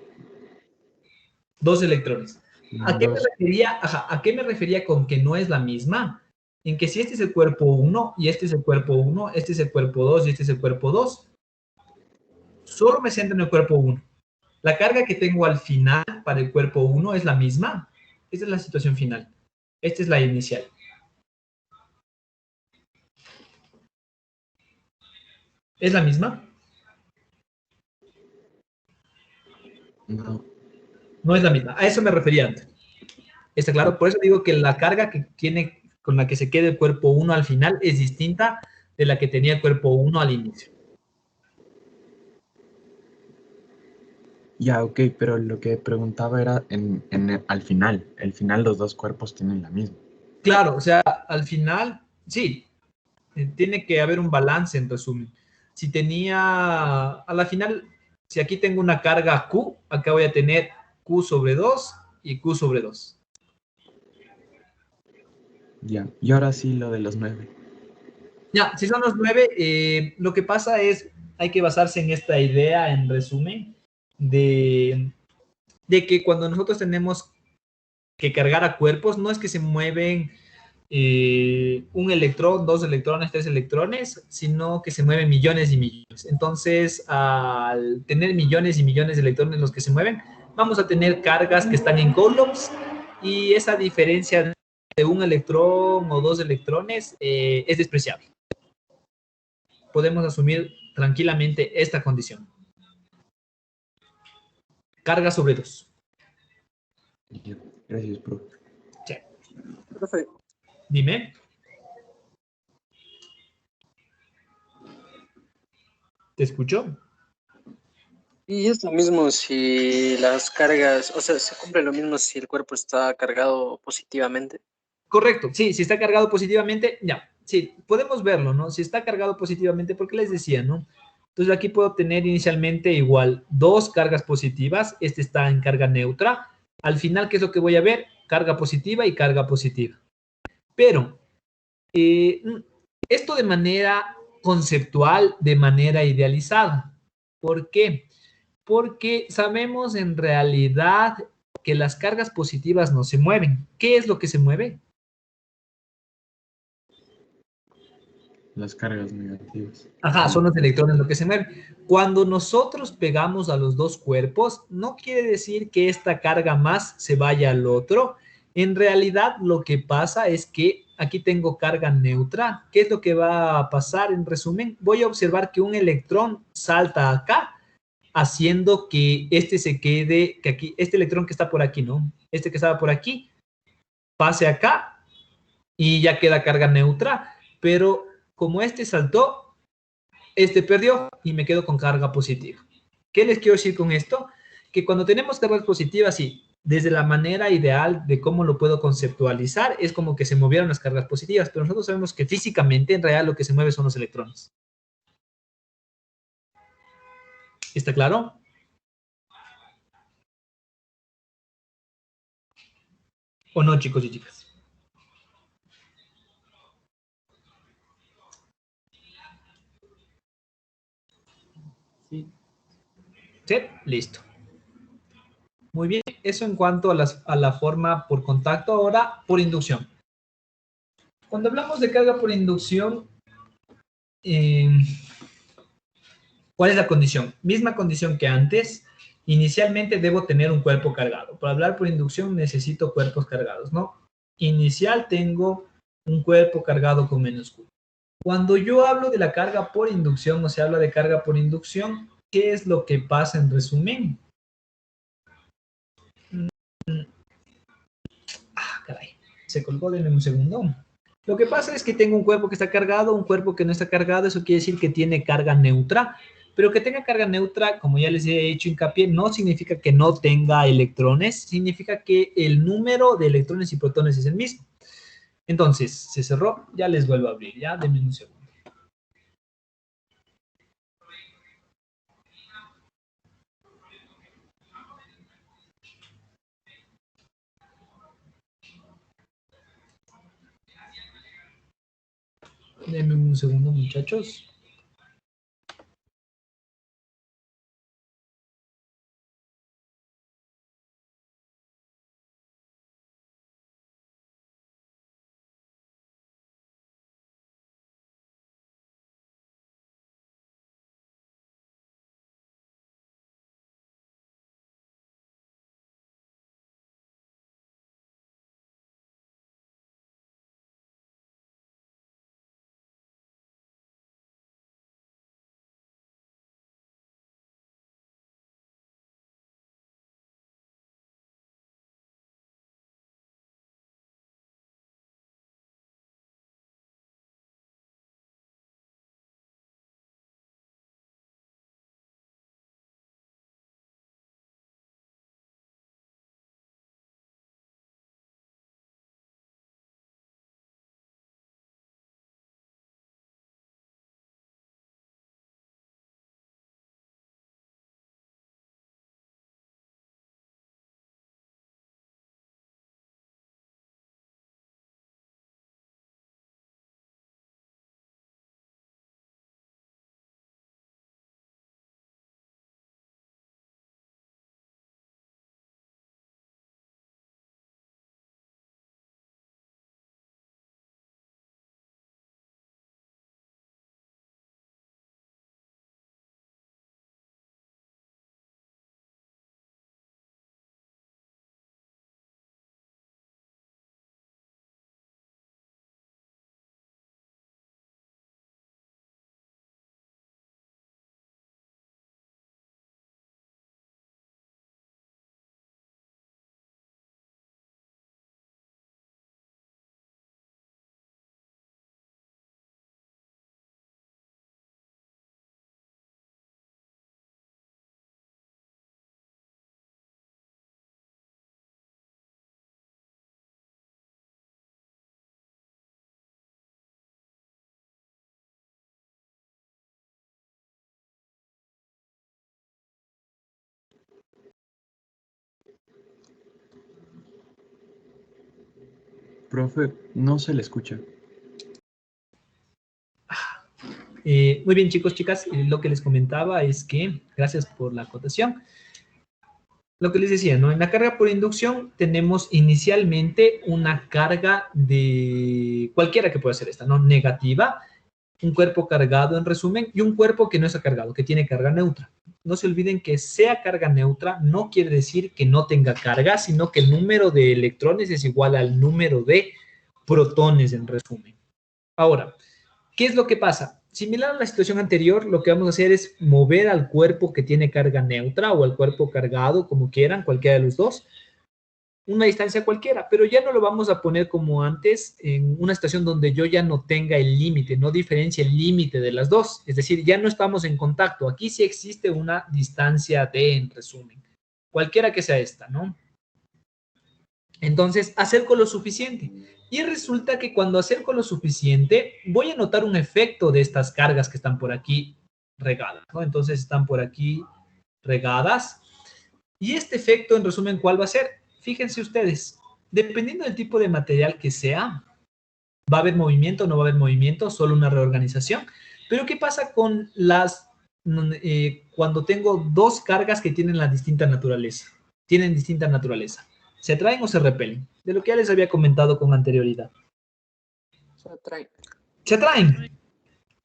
2 electrones. ¿A qué me Dos. refería? Ajá, ¿a qué me refería con que no es la misma? En que si este es el cuerpo 1 y este es el cuerpo 1, este es el cuerpo 2 y este es el cuerpo 2, solo me centro en el cuerpo 1. La carga que tengo al final para el cuerpo 1 es la misma. Esta es la situación final. Esta es la inicial. ¿Es la misma? No. No es la misma. A eso me refería antes. ¿Está claro? Por eso digo que la carga que tiene, con la que se queda el cuerpo 1 al final es distinta de la que tenía el cuerpo 1 al inicio. Ya, ok, pero lo que preguntaba era al final. Al final los dos cuerpos tienen la misma. Claro, o sea, al final, sí, tiene que haber un balance en resumen. Si tenía, a la final, si aquí tengo una carga Q, acá voy a tener Q sobre 2 y Q sobre 2. Ya, y ahora sí lo de los 9. Ya, si son los 9, lo que pasa es, hay que basarse en esta idea, en resumen, de que cuando nosotros tenemos que cargar cuerpos, no es que se mueven un electrón, dos electrones, tres electrones, sino que se mueven millones y millones. Entonces, al tener millones y millones de electrones los que se mueven, vamos a tener cargas que están en coulombs y esa diferencia de un electrón o dos electrones es despreciable. Podemos asumir tranquilamente esta condición. Carga sobre 2. Gracias, profe. Sí. Profe, Dime. ¿Te escucho? y es lo mismo si las cargas, o sea, se cumple lo mismo si el cuerpo está cargado positivamente. Correcto, sí, si está cargado positivamente, ya, sí, podemos verlo, ¿no? Si está cargado positivamente, porque les decía, ¿no? Entonces aquí puedo obtener inicialmente igual dos cargas positivas, este está en carga neutra. Al final, ¿qué es lo que voy a ver? Carga positiva y carga positiva. Pero esto de manera conceptual, de manera idealizada. ¿Por qué? Porque sabemos en realidad que las cargas positivas no se mueven. ¿Qué es lo que se mueve? Las cargas negativas. Ajá, son los electrones lo que se mueven. Cuando nosotros pegamos a los dos cuerpos, no quiere decir que esta carga más se vaya al otro. En realidad, lo que pasa es que aquí tengo carga neutra. ¿Qué es lo que va a pasar? En resumen, voy a observar que un electrón salta acá, haciendo que este se quede, que aquí, este electrón que está por aquí, ¿no? Este que estaba por aquí, pase acá y ya queda carga neutra. Pero como este saltó, este perdió y me quedo con carga positiva. ¿Qué les quiero decir con esto? Que cuando tenemos cargas positivas, sí, desde la manera ideal de cómo lo puedo conceptualizar, es como que se movieron las cargas positivas, pero nosotros sabemos que físicamente, en realidad, lo que se mueve son los electrones. ¿Está claro? ¿O no, chicos y chicas? Sí. ¿Sí? Listo. Muy bien, eso en cuanto a la forma por contacto, ahora por inducción. Cuando hablamos de carga por inducción, ¿cuál es la condición? Misma condición que antes. Inicialmente debo tener un cuerpo cargado. Para hablar por inducción necesito cuerpos cargados, ¿no? Inicial tengo un cuerpo cargado con menos Q. Cuando yo hablo de la carga por inducción, o se habla de carga por inducción, ¿qué es lo que pasa en resumen? Caray, se colgó, denme un segundo. Lo que pasa es que tengo un cuerpo que está cargado, un cuerpo que no está cargado, eso quiere decir que tiene carga neutra, pero que tenga carga neutra, como ya les he hecho hincapié, no significa que no tenga electrones, significa que el número de electrones y protones es el mismo. Entonces, se cerró, ya les vuelvo a abrir, ya, denme un segundo. Denme un segundo, muchachos. Profe, no se le escucha. Muy bien, chicos, chicas, lo que les comentaba es que, gracias por la acotación, lo que les decía, ¿no? En la carga por inducción tenemos inicialmente una carga de cualquiera que pueda ser esta, ¿no? Negativa, un cuerpo cargado en resumen, y un cuerpo que no está cargado, que tiene carga neutra. No se olviden que sea carga neutra no quiere decir que no tenga carga, sino que el número de electrones es igual al número de protones en resumen. Ahora, ¿qué es lo que pasa? Similar a la situación anterior, lo que vamos a hacer es mover al cuerpo que tiene carga neutra o al cuerpo cargado, como quieran, cualquiera de los dos, una distancia cualquiera, pero ya no lo vamos a poner como antes en una situación donde yo ya no tenga el límite, no diferencia el límite de las dos, es decir, ya no estamos en contacto, aquí sí existe una distancia D en resumen, cualquiera que sea esta, ¿no? Entonces, acerco lo suficiente. Y resulta que cuando acerco lo suficiente, voy a notar un efecto de estas cargas que están por aquí regadas, ¿no? Entonces, están por aquí regadas. Y este efecto, en resumen, ¿cuál va a ser? Fíjense ustedes, dependiendo del tipo de material que sea, va a haber movimiento, no va a haber movimiento, solo una reorganización. Pero, ¿qué pasa con cuando tengo dos cargas que tienen la distinta naturaleza? Tienen distinta naturaleza. ¿Se atraen o se repelen? De lo que ya les había comentado con anterioridad. Se atraen. Se atraen.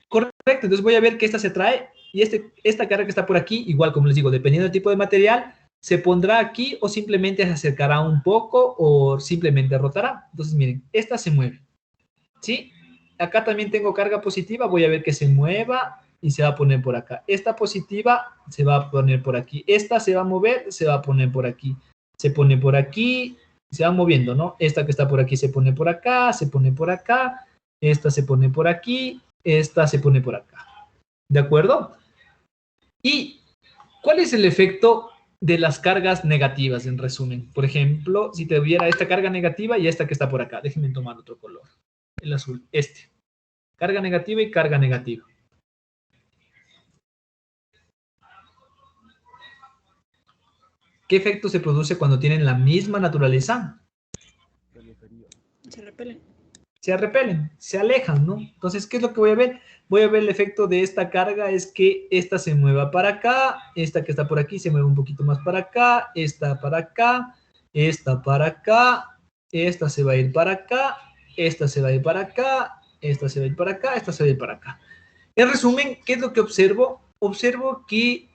Correcto, entonces voy a ver que esta se atrae y esta carga que está por aquí, igual como les digo, dependiendo del tipo de material, se pondrá aquí o simplemente se acercará un poco o simplemente rotará. Entonces miren, esta se mueve. ¿Sí? Acá también tengo carga positiva, voy a ver que se mueva y se va a poner por acá. Esta positiva se va a poner por aquí. Esta se va a mover, se va a poner por aquí. Se pone por aquí, se va moviendo, ¿no? Esta que está por aquí se pone por acá, se pone por acá, esta se pone por aquí, esta se pone por acá. ¿De acuerdo? ¿Y cuál es el efecto de las cargas negativas, en resumen? Por ejemplo, si tuviera esta carga negativa y esta que está por acá. Déjenme tomar otro color. El azul, este. Carga negativa y carga negativa. ¿Qué efecto se produce cuando tienen la misma naturaleza? Se repelen. Se repelen, se alejan, ¿no? Entonces, ¿qué es lo que voy a ver? Voy a ver el efecto de esta carga, es que esta se mueva para acá, esta que está por aquí se mueve un poquito más para acá, esta para acá, esta para acá, esta se va a ir para acá, esta se va a ir para acá, esta se va a ir para acá, esta se va a ir para acá. En resumen, ¿qué es lo que observo? Observo que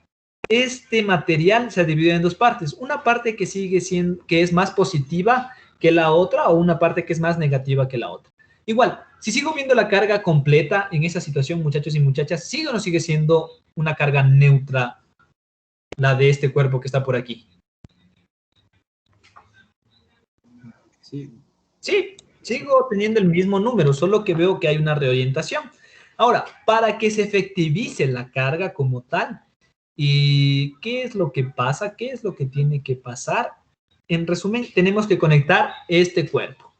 este material se ha dividido en dos partes. Una parte que sigue siendo, que es más positiva que la otra, o una parte que es más negativa que la otra. Igual, si sigo viendo la carga completa en esa situación, muchachos y muchachas, ¿sigue o no sigue siendo una carga neutra la de este cuerpo que está por aquí? Sí. Sí, sigo teniendo el mismo número, solo que veo que hay una reorientación. Ahora, para que se efectivice la carga como tal, ¿y qué es lo que pasa? ¿Qué es lo que tiene que pasar? En resumen, tenemos que conectar este cuerpo.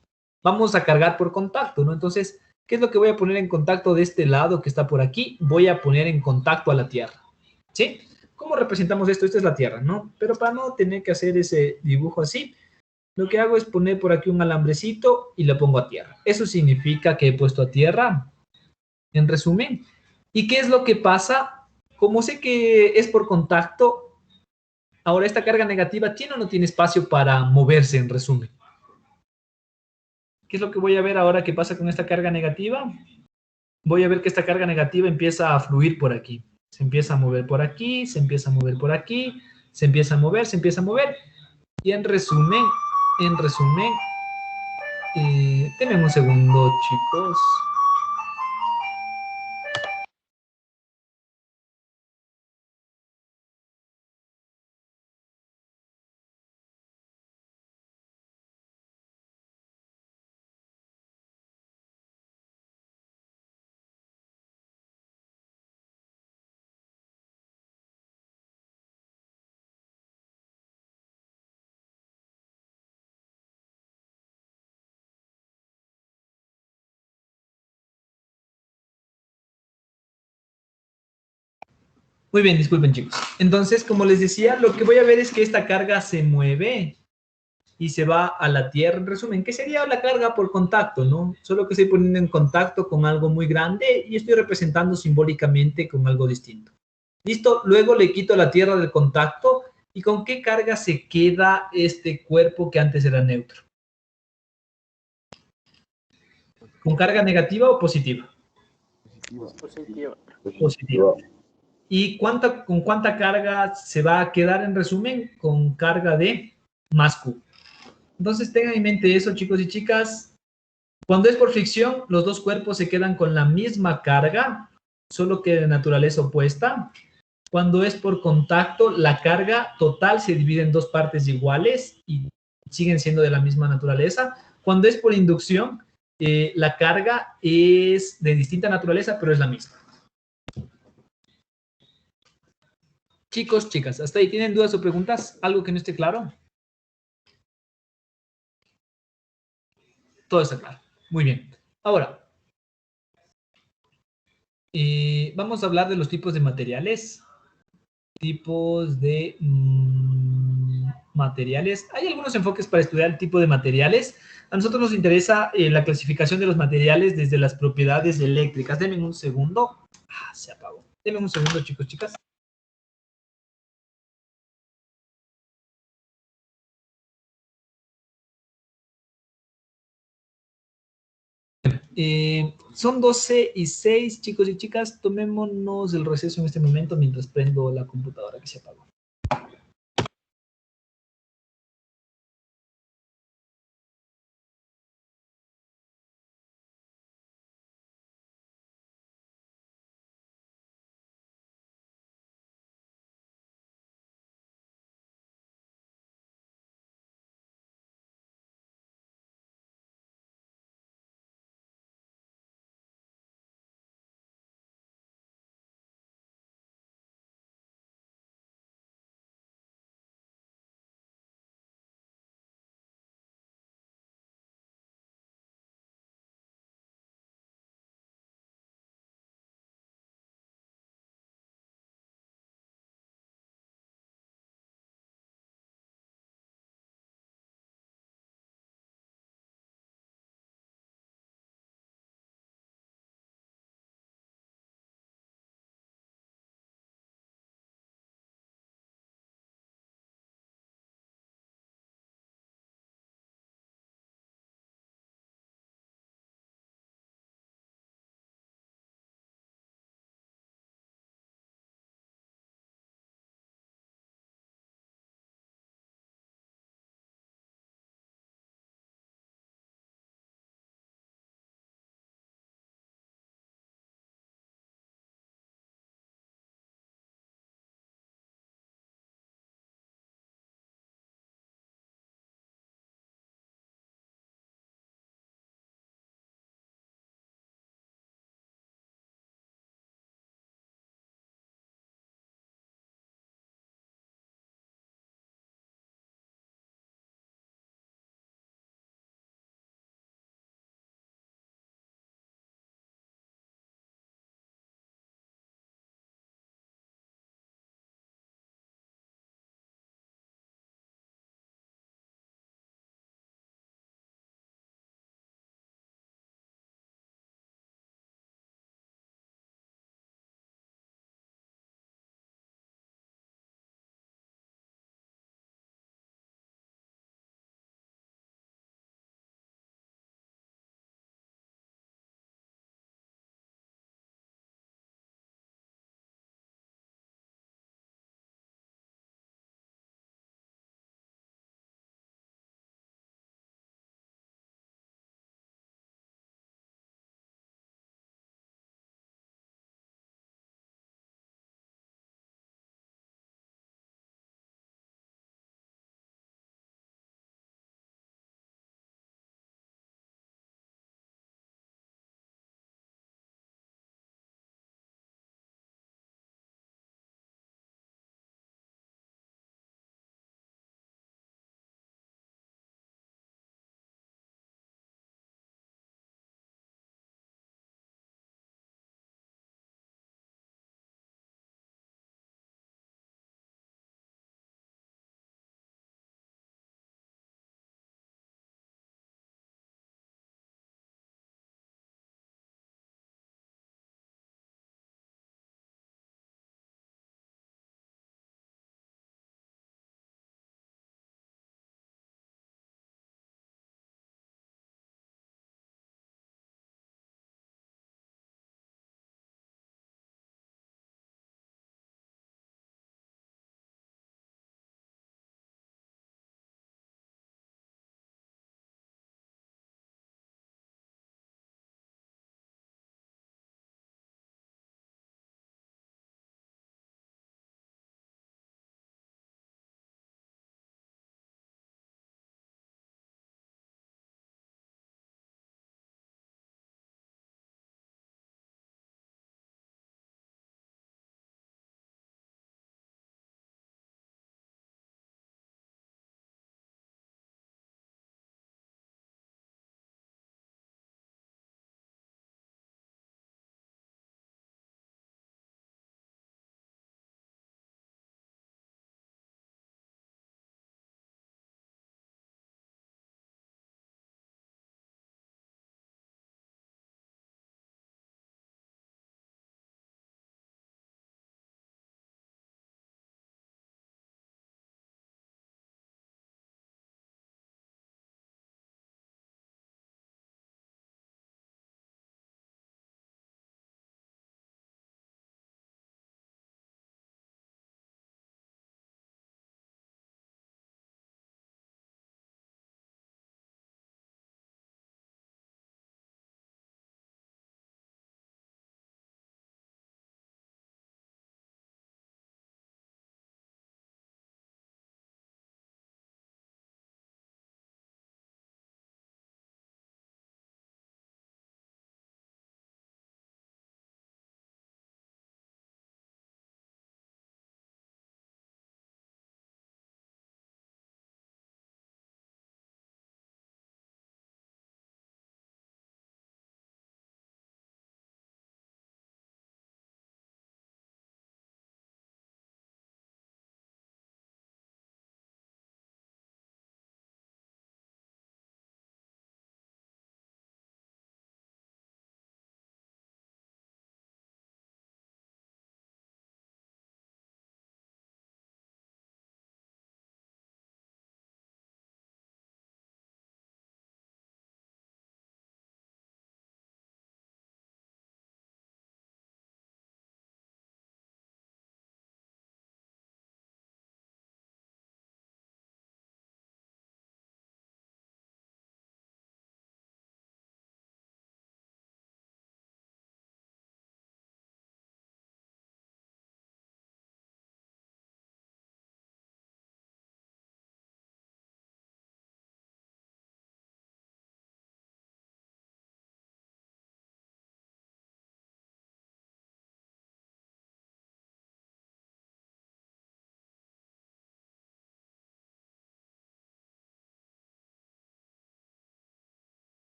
Vamos a cargar por contacto, ¿no? Entonces, ¿qué es lo que voy a poner en contacto de este lado que está por aquí? Voy a poner en contacto a la Tierra, ¿sí? ¿Cómo representamos esto? Esta es la Tierra, ¿no? Pero para no tener que hacer ese dibujo así, lo que hago es poner por aquí un alambrecito y lo pongo a tierra. Eso significa que he puesto a tierra, en resumen. ¿Y qué es lo que pasa? Como sé que es por contacto, ahora esta carga negativa ¿tiene o no tiene espacio para moverse, en resumen? ¿Qué es lo que voy a ver ahora que pasa con esta carga negativa? Voy a ver que esta carga negativa empieza a fluir por aquí. Se empieza a mover por aquí, se empieza a mover por aquí, se empieza a mover, se empieza a mover. Y en resumen, denme un segundo, chicos. Muy bien, disculpen, chicos. Entonces, como les decía, lo que voy a ver es que esta carga se mueve y se va a la Tierra. En resumen, ¿qué sería la carga por contacto, no? Solo que estoy poniendo en contacto con algo muy grande y estoy representando simbólicamente con algo distinto. ¿Listo? Luego le quito la Tierra del contacto. ¿Y con qué carga se queda este cuerpo que antes era neutro? ¿Con carga negativa o positiva? Positivo. Positiva. ¿Y con cuánta carga se va a quedar en resumen? Con carga de más Q. Entonces tengan en mente eso, chicos y chicas. Cuando es por fricción, los dos cuerpos se quedan con la misma carga, solo que de naturaleza opuesta. Cuando es por contacto, la carga total se divide en dos partes iguales y siguen siendo de la misma naturaleza. Cuando es por inducción, la carga es de distinta naturaleza, pero es la misma. Chicos, chicas, ¿hasta ahí tienen dudas o preguntas? ¿Algo que no esté claro? Todo está claro. Muy bien. Ahora, vamos a hablar de los tipos de materiales. Tipos de materiales. Hay algunos enfoques para estudiar el tipo de materiales. A nosotros nos interesa la clasificación de los materiales desde las propiedades eléctricas. Denme un segundo. Se apagó. Denme un segundo, chicos, chicas. Son 12:06, chicos y chicas. Tomémonos el receso en este momento mientras prendo la computadora que se apagó.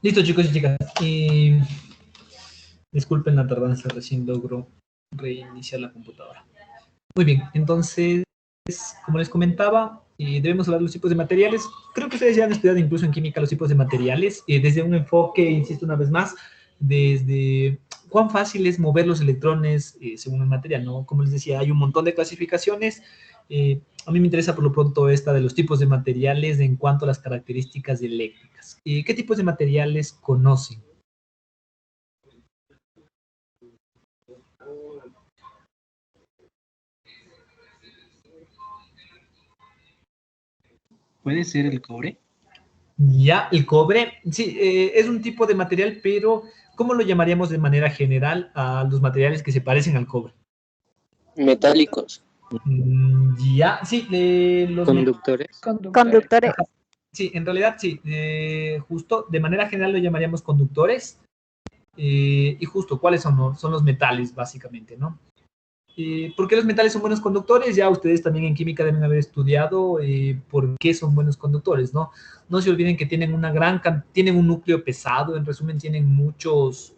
Listo, chicos y chicas. Disculpen la tardanza, recién logro reiniciar la computadora. Muy bien, entonces, como les comentaba, debemos hablar de los tipos de materiales. Creo que ustedes ya han estudiado incluso en química los tipos de materiales, desde un enfoque, insisto una vez más, desde cuán fácil es mover los electrones según el material, ¿no? Como les decía, hay un montón de clasificaciones. A mí me interesa por lo pronto esta de los tipos de materiales en cuanto a las características eléctricas. ¿Qué tipos de materiales conocen? ¿Puede ser el cobre? Ya, el cobre, sí, es un tipo de material, pero ¿cómo lo llamaríamos de manera general a los materiales que se parecen al cobre? Metálicos. Ya, sí, los Conductores. Conductores. Ajá. Sí, en realidad sí, justo de manera general lo llamaríamos conductores, y justo, ¿cuáles son? ¿No? Son los metales, básicamente, ¿no? ¿Por qué los metales son buenos conductores? Ya ustedes también en química deben haber estudiado por qué son buenos conductores, ¿no? No se olviden que tienen tienen un núcleo pesado, en resumen, tienen muchos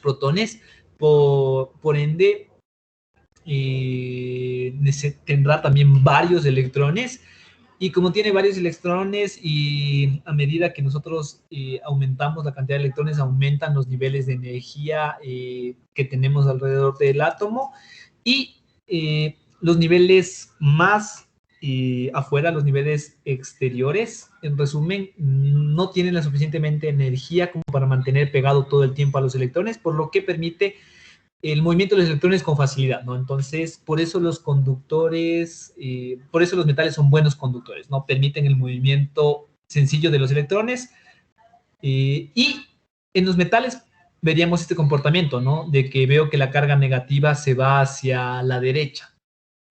protones, por ende, tendrá también varios electrones, y como tiene varios electrones y a medida que nosotros aumentamos la cantidad de electrones, aumentan los niveles de energía que tenemos alrededor del átomo, y los niveles más afuera, los niveles exteriores, en resumen, no tienen la suficientemente energía como para mantener pegado todo el tiempo a los electrones, por lo que permite el movimiento de los electrones con facilidad, ¿no? Entonces, por eso los conductores, por eso los metales son buenos conductores, ¿no? Permiten el movimiento sencillo de los electrones, y en los metales veríamos este comportamiento, ¿no? De que veo que la carga negativa se va hacia la derecha,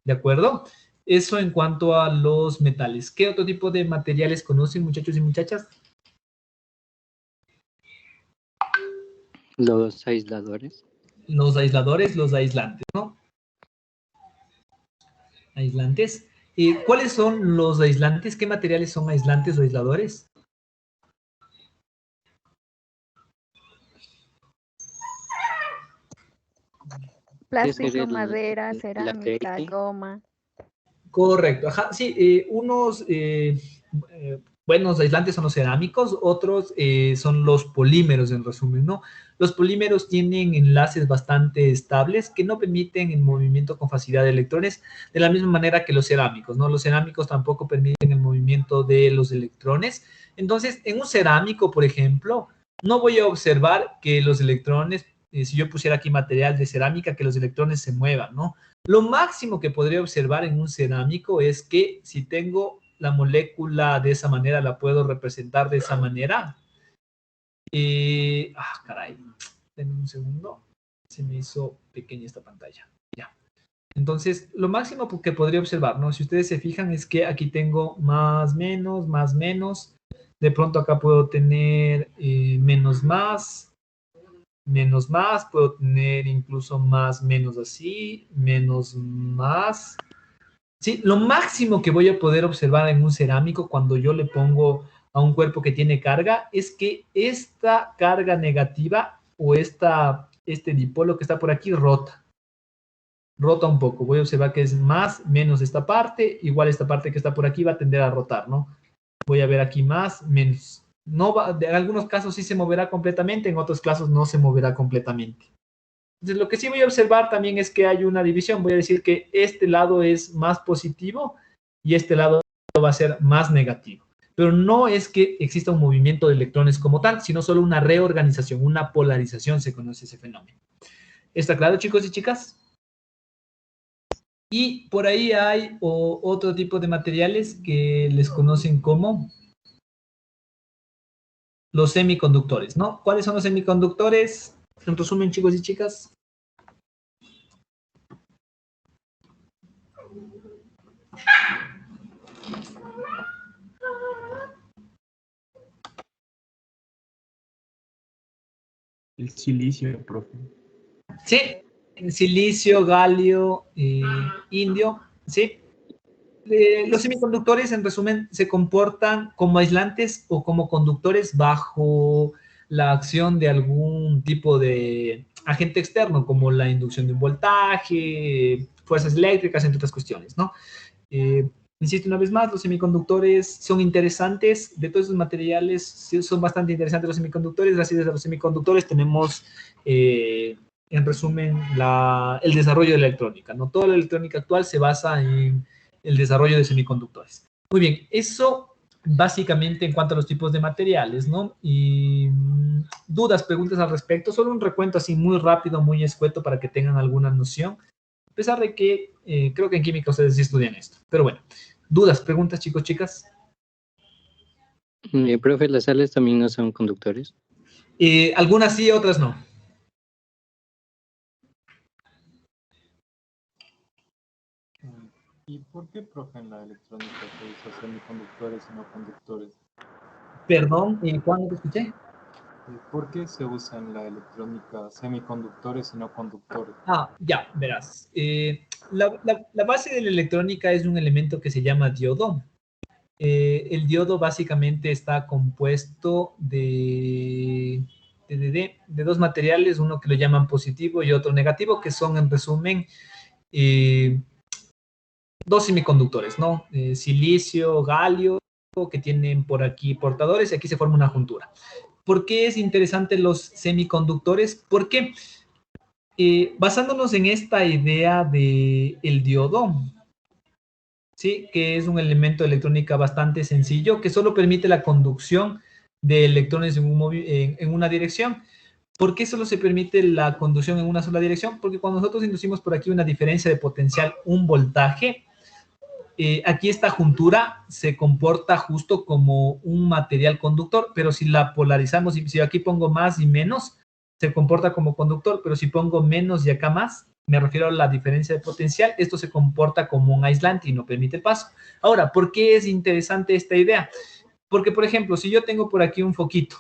¿de acuerdo? Eso en cuanto a los metales. ¿Qué otro tipo de materiales conocen, muchachos y muchachas? Los aisladores. Los aisladores, los aislantes, ¿no? Aislantes. ¿Cuáles son los aislantes? ¿Qué materiales son aislantes o aisladores? Plástico, madera, cerámica, latérite. goma. Correcto, ajá, sí, unos buenos aislantes son los cerámicos, otros son los polímeros, en resumen, ¿no? Los polímeros tienen enlaces bastante estables que no permiten el movimiento con facilidad de electrones, de la misma manera que los cerámicos, ¿no? Los cerámicos tampoco permiten el movimiento de los electrones. Entonces, en un cerámico, por ejemplo, no voy a observar que los electrones, si yo pusiera aquí material de cerámica, que los electrones se muevan, ¿no? Lo máximo que podría observar en un cerámico es que si tengo la molécula de esa manera, la puedo representar de esa manera. Caray, denme un segundo. Se me hizo pequeña esta pantalla. Ya. Entonces, lo máximo que podría observar, ¿no? Si ustedes se fijan, es que aquí tengo más, menos, más, menos. De pronto acá puedo tener menos, más, puedo tener incluso más, menos así, menos, más. Sí, lo máximo que voy a poder observar en un cerámico cuando yo le pongo a un cuerpo que tiene carga es que esta carga negativa o este dipolo que está por aquí rota un poco. Voy a observar que es más, menos esta parte, igual esta parte que está por aquí va a tender a rotar, ¿no? Voy a ver aquí más, menos. No va, en algunos casos sí se moverá completamente, en otros casos no se moverá completamente. Entonces, lo que sí voy a observar también es que hay una división. Voy a decir que este lado es más positivo y este lado va a ser más negativo. Pero no es que exista un movimiento de electrones como tal, sino solo una reorganización, una polarización, se conoce ese fenómeno. ¿Está claro, chicos y chicas? Y por ahí hay otro tipo de materiales que les conocen como los semiconductores, ¿no? ¿Cuáles son los semiconductores? En resumen, chicos y chicas. El silicio, profe. Sí, silicio, galio, indio, ¿sí? Los semiconductores, en resumen, se comportan como aislantes o como conductores bajo la acción de algún tipo de agente externo, como la inducción de un voltaje, fuerzas eléctricas, entre otras cuestiones, ¿no? Insisto una vez más, los semiconductores son interesantes. De todos esos materiales, sí, son bastante interesantes los semiconductores. Gracias a los semiconductores tenemos, en resumen, el desarrollo de la electrónica, ¿no? Toda la electrónica actual se basa en el desarrollo de semiconductores. Muy bien, eso básicamente en cuanto a los tipos de materiales, ¿no? Y dudas, preguntas al respecto. Solo un recuento así muy rápido, muy escueto para que tengan alguna noción. A pesar de que creo que en química ustedes sí estudian esto. Pero bueno, dudas, preguntas, chicos, chicas. Profe, ¿las sales también no son conductores? Algunas sí, otras no. ¿Y por qué, profe, en la electrónica se usa semiconductores y no conductores? Perdón, ¿cuándo te escuché? ¿Por qué se usa en la electrónica semiconductores y no conductores? Ya, verás. La base de la electrónica es un elemento que se llama diodo. El diodo básicamente está compuesto de dos materiales, uno que lo llaman positivo y otro negativo, que son, en resumen, dos semiconductores, ¿no? Silicio, galio, que tienen por aquí portadores y aquí se forma una juntura. ¿Por qué es interesante los semiconductores? Porque basándonos en esta idea del diodo, ¿sí? Que es un elemento de electrónica bastante sencillo, que solo permite la conducción de electrones en una dirección. ¿Por qué solo se permite la conducción en una sola dirección? Porque cuando nosotros inducimos por aquí una diferencia de potencial, un voltaje, aquí esta juntura se comporta justo como un material conductor, pero si la polarizamos, si aquí pongo más y menos, se comporta como conductor, pero si pongo menos y acá más, me refiero a la diferencia de potencial, esto se comporta como un aislante y no permite el paso. Ahora, ¿por qué es interesante esta idea? Porque, por ejemplo, si yo tengo por aquí un foquito,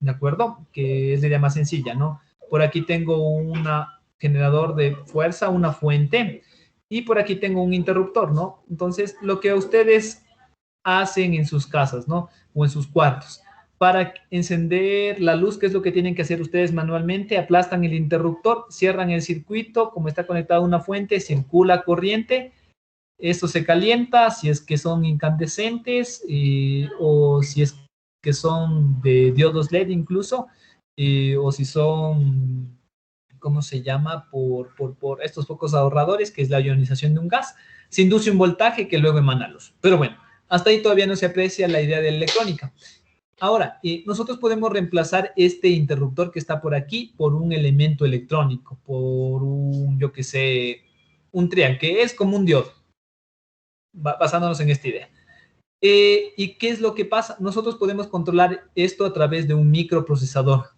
¿de acuerdo? Que es la idea más sencilla, ¿no? Por aquí tengo un generador de fuerza, una fuente, y por aquí tengo un interruptor, ¿no? Entonces, lo que ustedes hacen en sus casas, ¿no? O en sus cuartos. Para encender la luz, ¿qué es lo que tienen que hacer ustedes manualmente? Aplastan el interruptor, cierran el circuito, como está conectado a una fuente, circula corriente, esto se calienta, si es que son incandescentes o si es que son de diodos LED incluso, o si son, ¿cómo se llama? Por estos focos ahorradores, que es la ionización de un gas, se induce un voltaje que luego emana luz. Pero bueno, hasta ahí todavía no se aprecia la idea de la electrónica. Ahora, nosotros podemos reemplazar este interruptor que está por aquí por un elemento electrónico, por un, yo qué sé, un triángulo, que es como un diodo, basándonos en esta idea. ¿Y qué es lo que pasa? Nosotros podemos controlar esto a través de un microprocesador,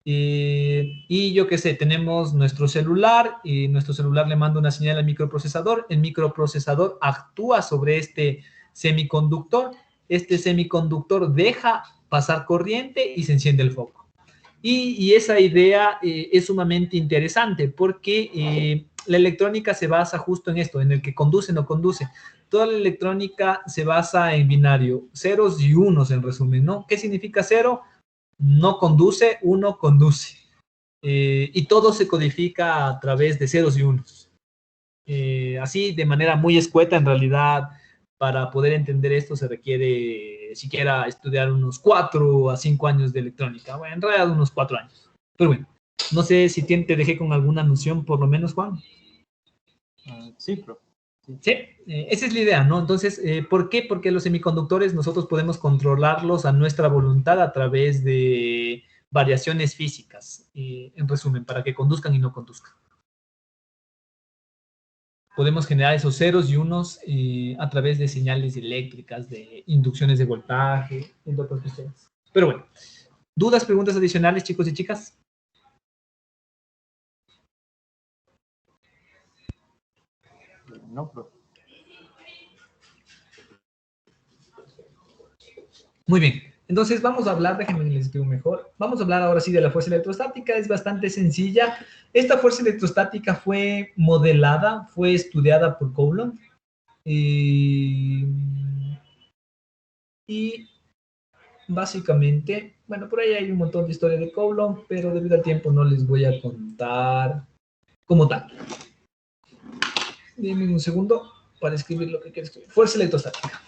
y yo qué sé, tenemos nuestro celular y nuestro celular le manda una señal al microprocesador, el microprocesador actúa sobre este semiconductor deja pasar corriente y se enciende el foco. Y esa idea es sumamente interesante porque la electrónica se basa justo en esto, en el que conduce o no conduce. Toda la electrónica se basa en binario, ceros y unos en resumen, ¿no? ¿Qué significa cero? No conduce, uno conduce. Y todo se codifica a través de ceros y unos. Así, de manera muy escueta, en realidad, para poder entender esto se requiere siquiera estudiar unos 4 a 5 años de electrónica. Bueno, en realidad unos 4 años. Pero bueno, no sé si te dejé con alguna noción, por lo menos, Juan. Sí, profe. Sí, esa es la idea, ¿no? Entonces, ¿por qué? Porque los semiconductores nosotros podemos controlarlos a nuestra voluntad a través de variaciones físicas, en resumen, para que conduzcan y no conduzcan. Podemos generar esos ceros y unos a través de señales eléctricas, de inducciones de voltaje, entre otras cuestiones. Pero bueno, ¿dudas, preguntas adicionales, chicos y chicas? No, profe. Muy bien. Entonces vamos a hablar, déjenme les explico mejor. Vamos a hablar ahora sí de la fuerza electrostática. Es bastante sencilla. Esta fuerza electrostática fue modelada, fue estudiada por Coulomb. Y básicamente, bueno, por ahí hay un montón de historia de Coulomb, pero debido al tiempo no les voy a contar como tal. Dime un segundo para escribir lo que quiero escribir. Fuerza electrostática.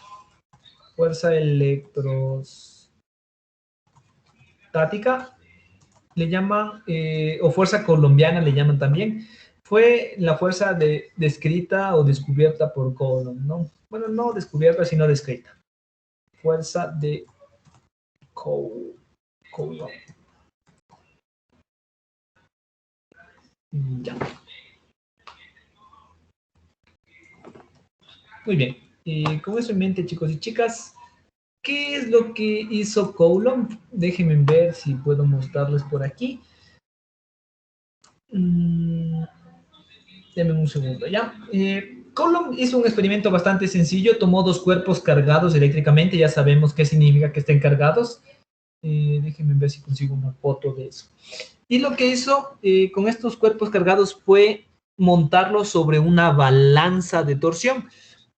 Fuerza electrostática le llaman, o fuerza colombiana le llaman también. Fue la fuerza descrita o descubierta por Coulomb, ¿no? Bueno, no descubierta, sino descrita. Fuerza de Coulomb. Ya. Muy bien. Con eso en mente, chicos y chicas, ¿qué es lo que hizo Coulomb? Déjenme ver si puedo mostrarles por aquí. Denme un segundo, ¿ya? Coulomb hizo un experimento bastante sencillo. Tomó dos cuerpos cargados eléctricamente. Ya sabemos qué significa que estén cargados. Déjenme ver si consigo una foto de eso. Y lo que hizo con estos cuerpos cargados fue montarlos sobre una balanza de torsión.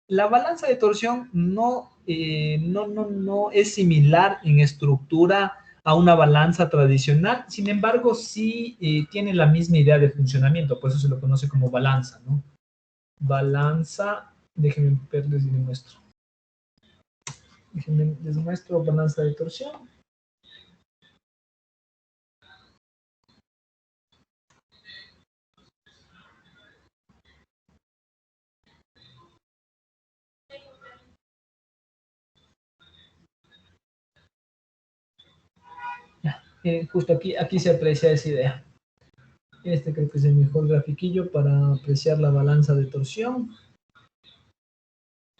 La balanza de torsión no es similar en estructura a una balanza tradicional, sin embargo, sí tiene la misma idea de funcionamiento, por eso se lo conoce como balanza, ¿no? Balanza, déjenme verles y les muestro. Déjenme les muestro balanza de torsión. Justo aquí se aprecia esa idea. Este creo que es el mejor grafiquillo para apreciar la balanza de torsión.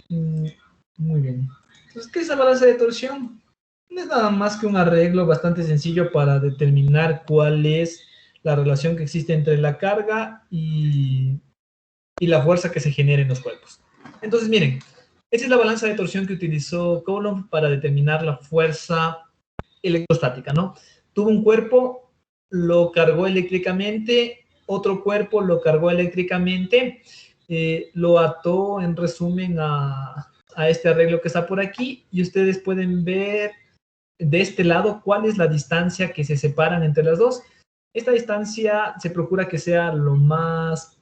Muy bien. Entonces, ¿qué es la balanza de torsión? No es nada más que un arreglo bastante sencillo para determinar cuál es la relación que existe entre la carga y la fuerza que se genera en los cuerpos. Entonces, miren, esa es la balanza de torsión que utilizó Coulomb para determinar la fuerza electrostática, ¿no? Tuvo un cuerpo, lo cargó eléctricamente, otro cuerpo lo cargó eléctricamente, lo ató en resumen a este arreglo que está por aquí, y ustedes pueden ver de este lado cuál es la distancia que se separan entre las dos. Esta distancia se procura que sea lo más,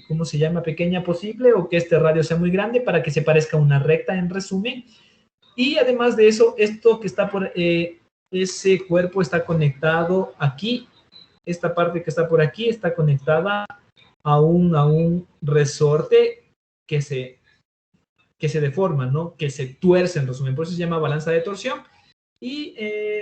¿cómo se llama?, pequeña posible, o que este radio sea muy grande para que se parezca a una recta en resumen. Y además de eso, esto que está por... ese cuerpo está conectado aquí, esta parte que está por aquí está conectada a un resorte que se deforma, ¿no? Que se tuerce en resumen, por eso se llama balanza de torsión. Y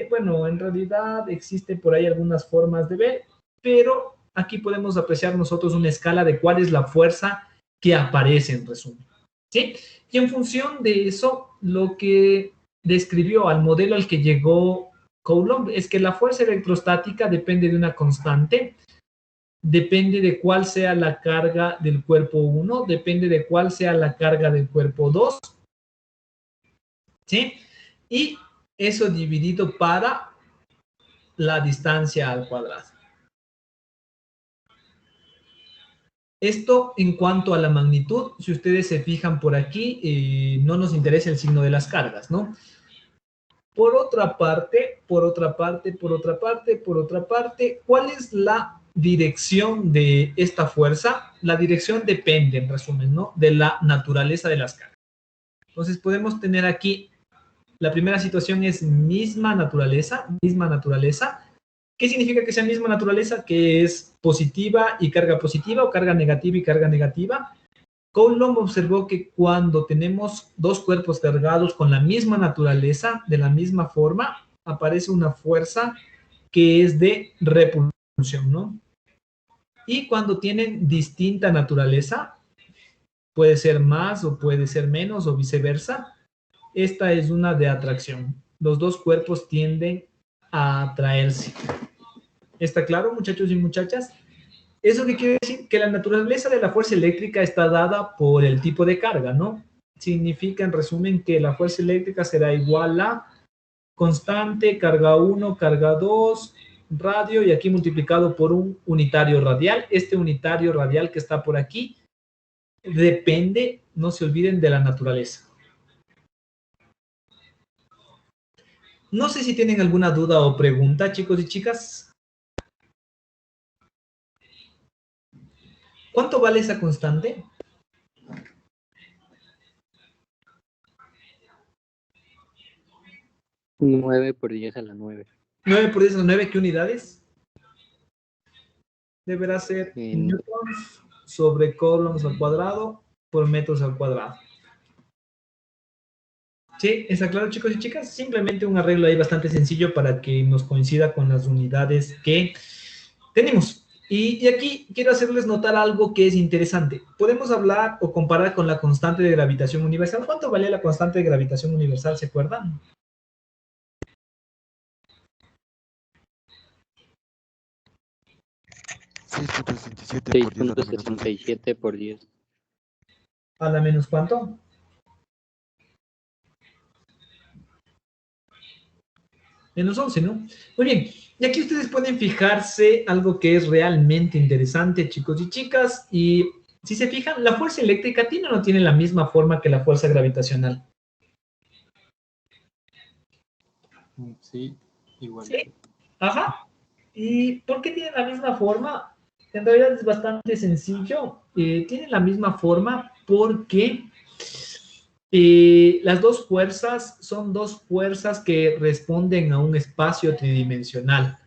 bueno, en realidad existe por ahí algunas formas de ver, pero aquí podemos apreciar nosotros una escala de cuál es la fuerza que aparece en resumen, ¿sí? Y en función de eso, lo que describió al modelo al que llegó Coulomb es que la fuerza electrostática depende de una constante, depende de cuál sea la carga del cuerpo 1, depende de cuál sea la carga del cuerpo 2, ¿sí? Y eso dividido para la distancia al cuadrado. Esto en cuanto a la magnitud, si ustedes se fijan por aquí, no nos interesa el signo de las cargas, ¿no? Por otra parte, ¿cuál es la dirección de esta fuerza? La dirección depende, en resumen, ¿no?, de la naturaleza de las cargas. Entonces podemos tener aquí, la primera situación es misma naturaleza. ¿Qué significa que sea misma naturaleza? Que es positiva y carga positiva, o carga negativa y carga negativa. Coulomb observó que cuando tenemos dos cuerpos cargados con la misma naturaleza, de la misma forma, aparece una fuerza que es de repulsión, ¿no? Y cuando tienen distinta naturaleza, puede ser más o puede ser menos o viceversa, esta es una de atracción. Los dos cuerpos tienden a atraerse. ¿Está claro, muchachos y muchachas? ¿Eso qué quiere decir? Que la naturaleza de la fuerza eléctrica está dada por el tipo de carga, ¿no? Significa, en resumen, que la fuerza eléctrica será igual a constante, carga 1, carga 2, radio, y aquí multiplicado por un unitario radial. Este unitario radial que está por aquí depende, no se olviden, de la naturaleza. No sé si tienen alguna duda o pregunta, chicos y chicas. ¿Cuánto vale esa constante? Nueve por 10 a la 9. 9 por 10 a la 9, ¿qué unidades? Deberá ser En- newtons sobre coulombs al cuadrado por metros al cuadrado. ¿Sí? ¿Está claro, chicos y chicas? Simplemente un arreglo ahí bastante sencillo para que nos coincida con las unidades que tenemos. Y aquí quiero hacerles notar algo que es interesante. Podemos hablar o comparar con la constante de gravitación universal. ¿Cuánto vale la constante de gravitación universal? ¿Se acuerdan? ¿6.67 por 10? ¿A la menos cuánto? Menos 11, ¿no? Muy bien. Y aquí ustedes pueden fijarse algo que es realmente interesante, chicos y chicas. Y si se fijan, la fuerza eléctrica tiene o no tiene la misma forma que la fuerza gravitacional. Sí, igual. Sí. Ajá. ¿Y por qué tiene la misma forma? En realidad es bastante sencillo. Tiene la misma forma porque las dos fuerzas son dos fuerzas que responden a un espacio tridimensional.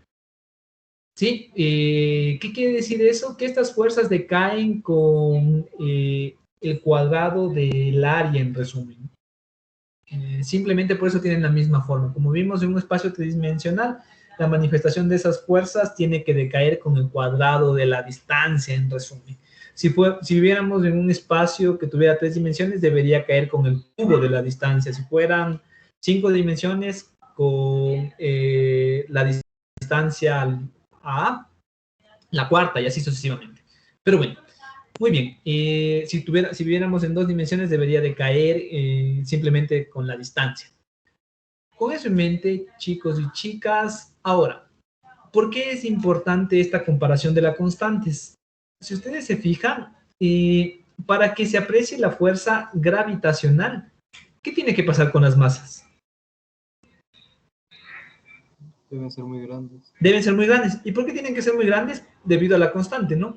¿Sí? ¿Qué quiere decir eso? Que estas fuerzas decaen con el cuadrado del área, en resumen. Simplemente por eso tienen la misma forma. Como vimos en un espacio tridimensional, la manifestación de esas fuerzas tiene que decaer con el cuadrado de la distancia, en resumen. Si viviéramos en un espacio que tuviera 3 dimensiones, debería caer con el cubo de la distancia. Si fueran 5 dimensiones, con la distancia a la cuarta, y así sucesivamente. Pero bueno, muy bien. Si viviéramos en 2 dimensiones, debería de caer simplemente con la distancia. Con eso en mente, chicos y chicas, ahora, ¿por qué es importante esta comparación de las constantes? Si ustedes se fijan, para que se aprecie la fuerza gravitacional, ¿qué tiene que pasar con las masas? Deben ser muy grandes. Deben ser muy grandes. ¿Y por qué tienen que ser muy grandes? Debido a la constante, ¿no?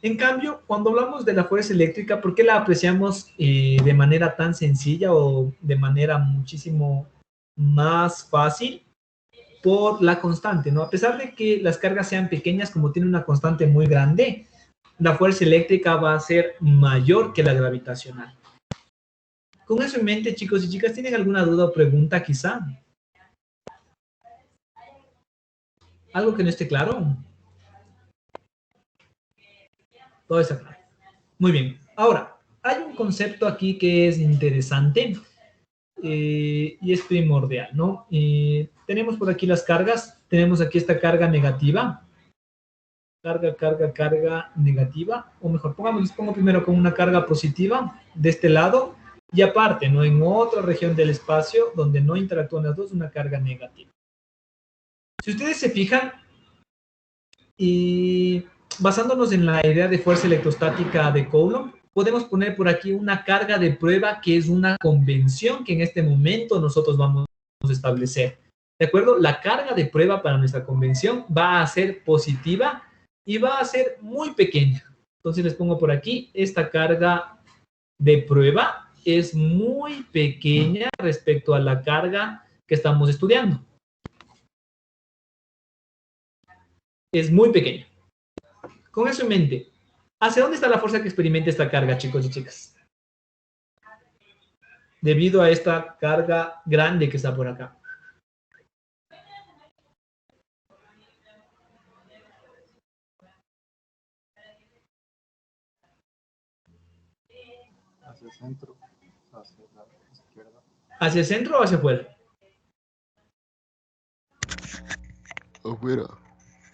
En cambio, cuando hablamos de la fuerza eléctrica, ¿por qué la apreciamos de manera tan sencilla o de manera muchísimo más fácil? Por la constante, ¿no? A pesar de que las cargas sean pequeñas, como tiene una constante muy grande, la fuerza eléctrica va a ser mayor que la gravitacional. Con eso en mente, chicos y chicas, ¿tienen alguna duda o pregunta quizá? ¿Algo que no esté claro? Todo está claro. Muy bien. Ahora, hay un concepto aquí que es interesante y es primordial, ¿no? Tenemos por aquí las cargas. Tenemos aquí esta carga negativa. Carga negativa. O mejor, les pongo primero con una carga positiva de este lado. Y aparte, ¿no? En otra región del espacio donde no interactúan las dos, una carga negativa. Si ustedes se fijan, y basándonos en la idea de fuerza electrostática de Coulomb, podemos poner por aquí una carga de prueba que es una convención que en este momento nosotros vamos a establecer. ¿De acuerdo? La carga de prueba para nuestra convención va a ser positiva y va a ser muy pequeña. Entonces les pongo por aquí, esta carga de prueba es muy pequeña respecto a la carga que estamos estudiando. Es muy pequeña. Con eso en mente, ¿hacia dónde está la fuerza que experimenta esta carga, chicos y chicas? Debido a esta carga grande que está por acá. Hacia el centro, hacia la izquierda. ¿Hacia el centro o hacia afuera? Afuera.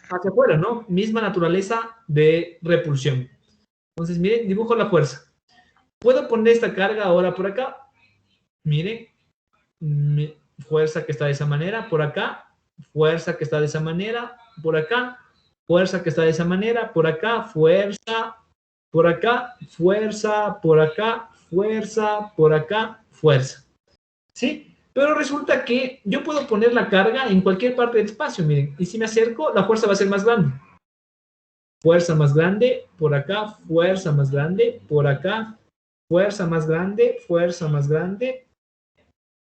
Hacia afuera, ¿no? Misma naturaleza de repulsión. Entonces, miren, dibujo la fuerza. ¿Puedo poner esta carga ahora por acá? Miren, fuerza que está de esa manera, por acá, fuerza que está de esa manera, por acá, fuerza que está de esa manera, por acá, fuerza, por acá, fuerza, por acá, fuerza, por acá, fuerza. ¿Sí? Pero resulta que yo puedo poner la carga en cualquier parte del espacio, miren, y si me acerco, la fuerza va a ser más grande. Fuerza más grande, por acá, fuerza más grande, por acá, fuerza más grande, fuerza más grande,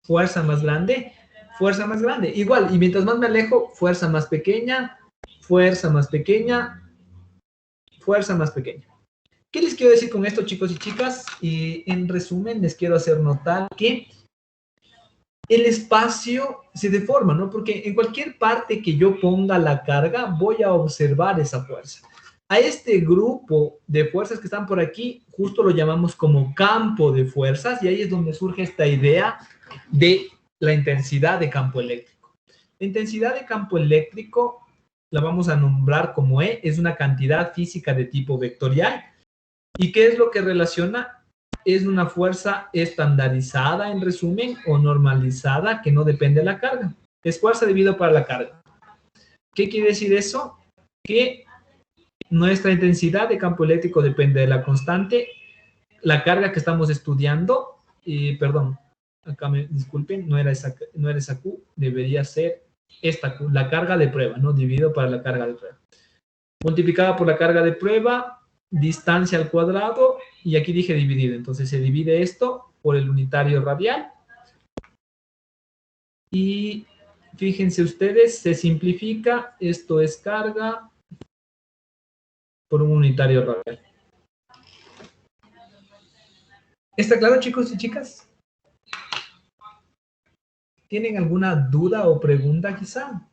fuerza más grande, fuerza más grande. Igual, y mientras más me alejo, fuerza más pequeña, fuerza más pequeña, fuerza más pequeña. ¿Qué les quiero decir con esto, chicos y chicas? Y en resumen, les quiero hacer notar que el espacio se deforma, ¿no? Porque en cualquier parte que yo ponga la carga, voy a observar esa fuerza. A este grupo de fuerzas que están por aquí, justo lo llamamos como campo de fuerzas, y ahí es donde surge esta idea de la intensidad de campo eléctrico. La intensidad de campo eléctrico la vamos a nombrar como E, es una cantidad física de tipo vectorial. ¿Y qué es lo que relaciona? Es una fuerza estandarizada, en resumen, o normalizada, que no depende de la carga. Es fuerza dividido para la carga. ¿Qué quiere decir eso? Que nuestra intensidad de campo eléctrico depende de la constante, la carga que estamos estudiando, perdón, acá disculpen, no era esa Q, debería ser esta Q, la carga de prueba, ¿no? Dividido para la carga de prueba. Multiplicada por la carga de prueba, distancia al cuadrado, y aquí dije dividido, entonces se divide esto por el unitario radial, y fíjense ustedes, se simplifica, esto es carga por un unitario radial. ¿Está claro, chicos y chicas? ¿Tienen alguna duda o pregunta quizá?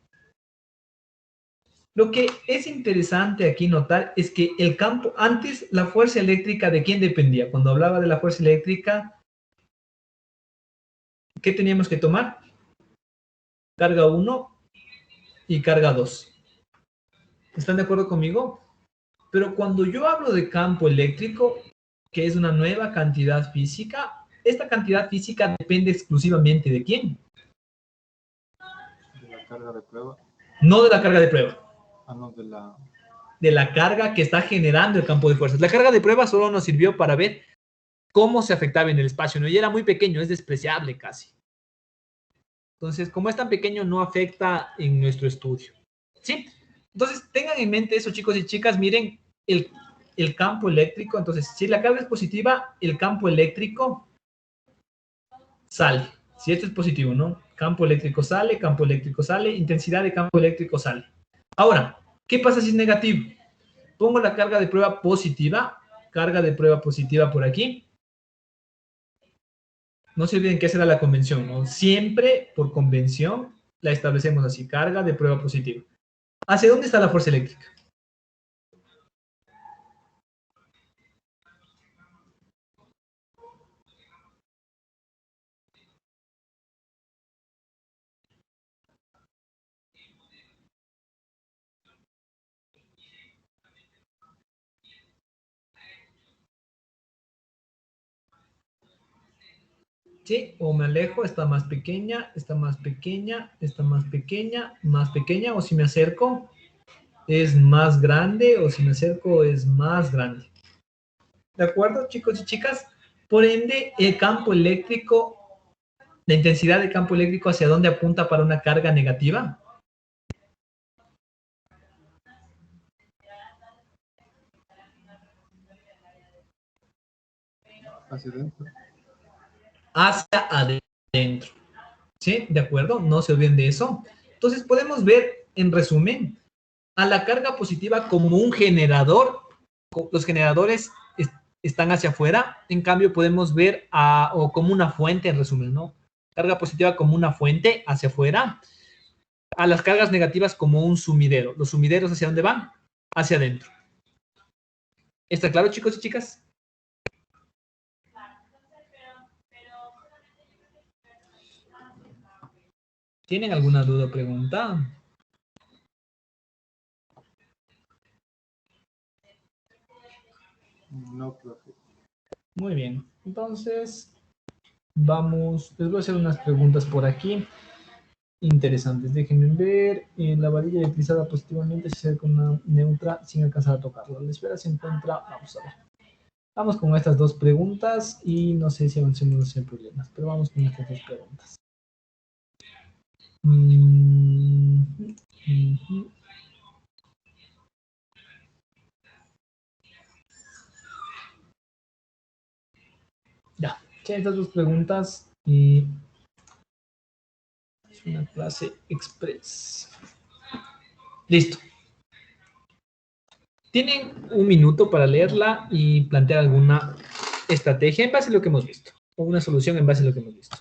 Lo que es interesante aquí notar es que el campo, antes la fuerza eléctrica, ¿de quién dependía? Cuando hablaba de la fuerza eléctrica, ¿qué teníamos que tomar? Carga 1 y carga 2. ¿Están de acuerdo conmigo? Pero cuando yo hablo de campo eléctrico, que es una nueva cantidad física, esta cantidad física depende exclusivamente ¿de quién? De la carga de prueba. No de la carga de prueba. Ah, no, de la carga que está generando el campo de fuerzas. La carga de prueba solo nos sirvió para ver cómo se afectaba en el espacio, ¿no? Y era muy pequeño, es despreciable casi. Entonces, como es tan pequeño, no afecta en nuestro estudio. ¿Sí? Entonces, tengan en mente eso, chicos y chicas. Miren el campo eléctrico. Entonces, si la carga es positiva, el campo eléctrico sale. Si esto es positivo, ¿no? Campo eléctrico sale, intensidad de campo eléctrico sale. Ahora, ¿qué pasa si es negativo? Pongo la carga de prueba positiva por aquí. No se olviden que esa era la convención, ¿no? Siempre por convención la establecemos así, carga de prueba positiva. ¿Hacia dónde está la fuerza eléctrica? ¿Sí? O me alejo, está más pequeña, está más pequeña, está más pequeña, más pequeña, o si me acerco, es más grande, o si me acerco, es más grande. ¿De acuerdo, chicos y chicas? Por ende, el campo eléctrico, la intensidad de campo eléctrico, ¿hacia dónde apunta para una carga negativa? hacia adentro. Hacia adentro. ¿Sí? ¿De acuerdo? No se olviden de eso. Entonces podemos ver, en resumen, a la carga positiva como un generador. Los generadores están hacia afuera. En cambio, podemos ver o como una fuente, en resumen, ¿no? Carga positiva como una fuente hacia afuera. A las cargas negativas como un sumidero. ¿Los sumideros hacia dónde van? Hacia adentro. ¿Está claro, chicos y chicas? ¿Tienen alguna duda o pregunta? No, profe. Muy bien. Entonces, vamos, les voy a hacer unas preguntas por aquí. interesantes. Déjenme ver. La varilla electrizada positivamente se acerca a una neutra sin alcanzar a tocarla. La esfera se encuentra... Vamos a ver. Vamos con estas dos preguntas y no sé si avancemos sin problemas, pero vamos con estas dos preguntas. Ya, estas dos preguntas y es una clase express. Listo. Tienen un minuto para leerla y plantear alguna estrategia en base a lo que hemos visto, o una solución en base a lo que hemos visto.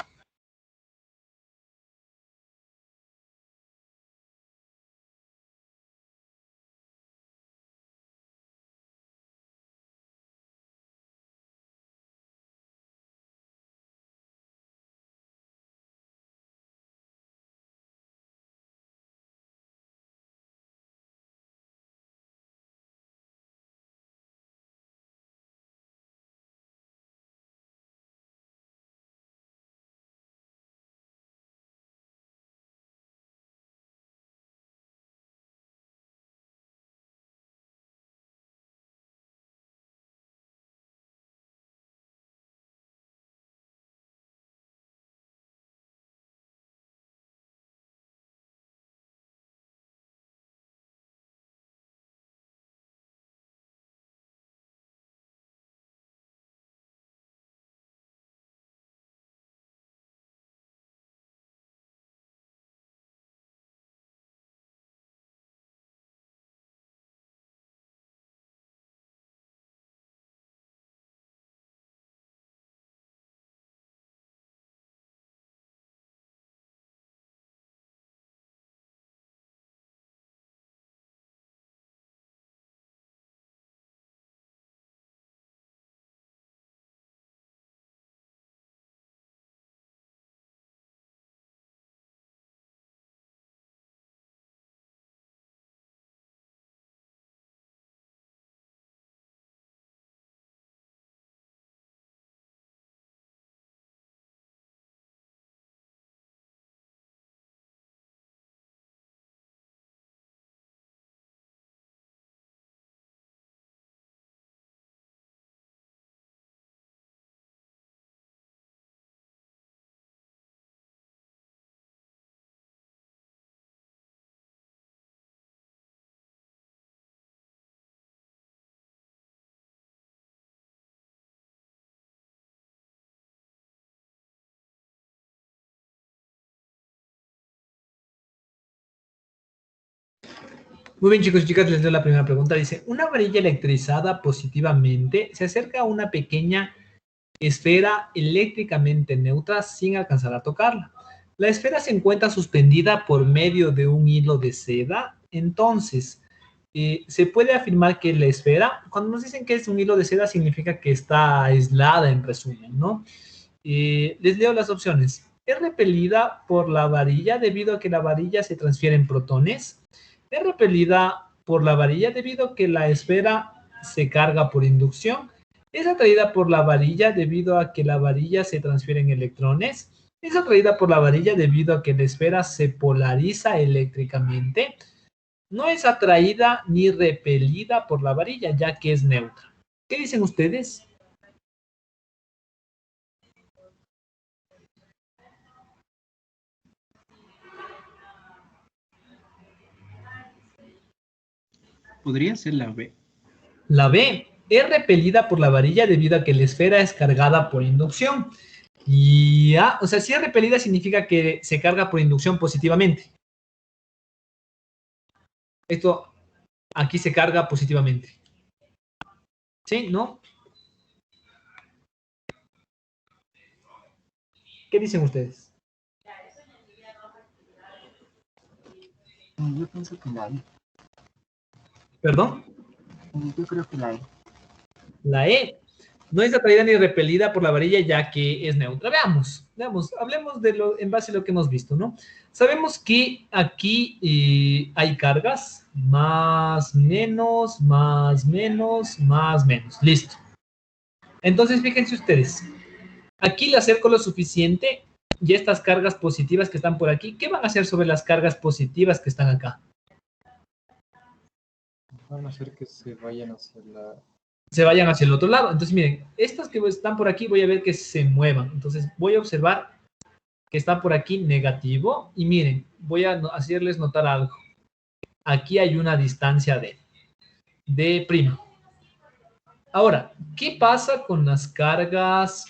Muy bien, chicos y chicas, les doy la primera pregunta. Dice, una varilla electrizada positivamente se acerca a una pequeña esfera eléctricamente neutra sin alcanzar a tocarla. La esfera se encuentra suspendida por medio de un hilo de seda. Entonces, se puede afirmar que la esfera, cuando nos dicen que es un hilo de seda, significa que está aislada, en resumen, ¿no? Les leo las opciones. Es repelida por la varilla debido a que la varilla se transfieren protones. Es repelida por la varilla debido a que la esfera se carga por inducción. Es atraída por la varilla debido a que la varilla se transfieren electrones. Es atraída por la varilla debido a que la esfera se polariza eléctricamente. No es atraída ni repelida por la varilla, ya que es neutra. ¿Qué dicen ustedes? ¿Podría ser la B? La B es repelida por la varilla debido a que la esfera es cargada por inducción. Y o sea, si es repelida significa que se carga por inducción positivamente. Esto aquí se carga positivamente. ¿Sí? ¿No? ¿Qué dicen ustedes? Yo pienso que la E. ¿Perdón? Yo creo que la E. La E no es atraída ni repelida por la varilla ya que es neutra. Veamos, hablemos de lo en base a lo que hemos visto, ¿no? Sabemos que aquí hay cargas, más, menos, más, menos, más, menos. Listo. Entonces, fíjense ustedes. Aquí le acerco lo suficiente y estas cargas positivas que están por aquí, ¿qué van a hacer sobre las cargas positivas que están acá? Van a hacer que se vayan hacia el otro lado. Entonces, miren, estas que están por aquí voy a ver que se muevan. Entonces, voy a observar que está por aquí negativo. Y miren, voy a hacerles notar algo. Aquí hay una distancia de prima. Ahora, ¿qué pasa con las cargas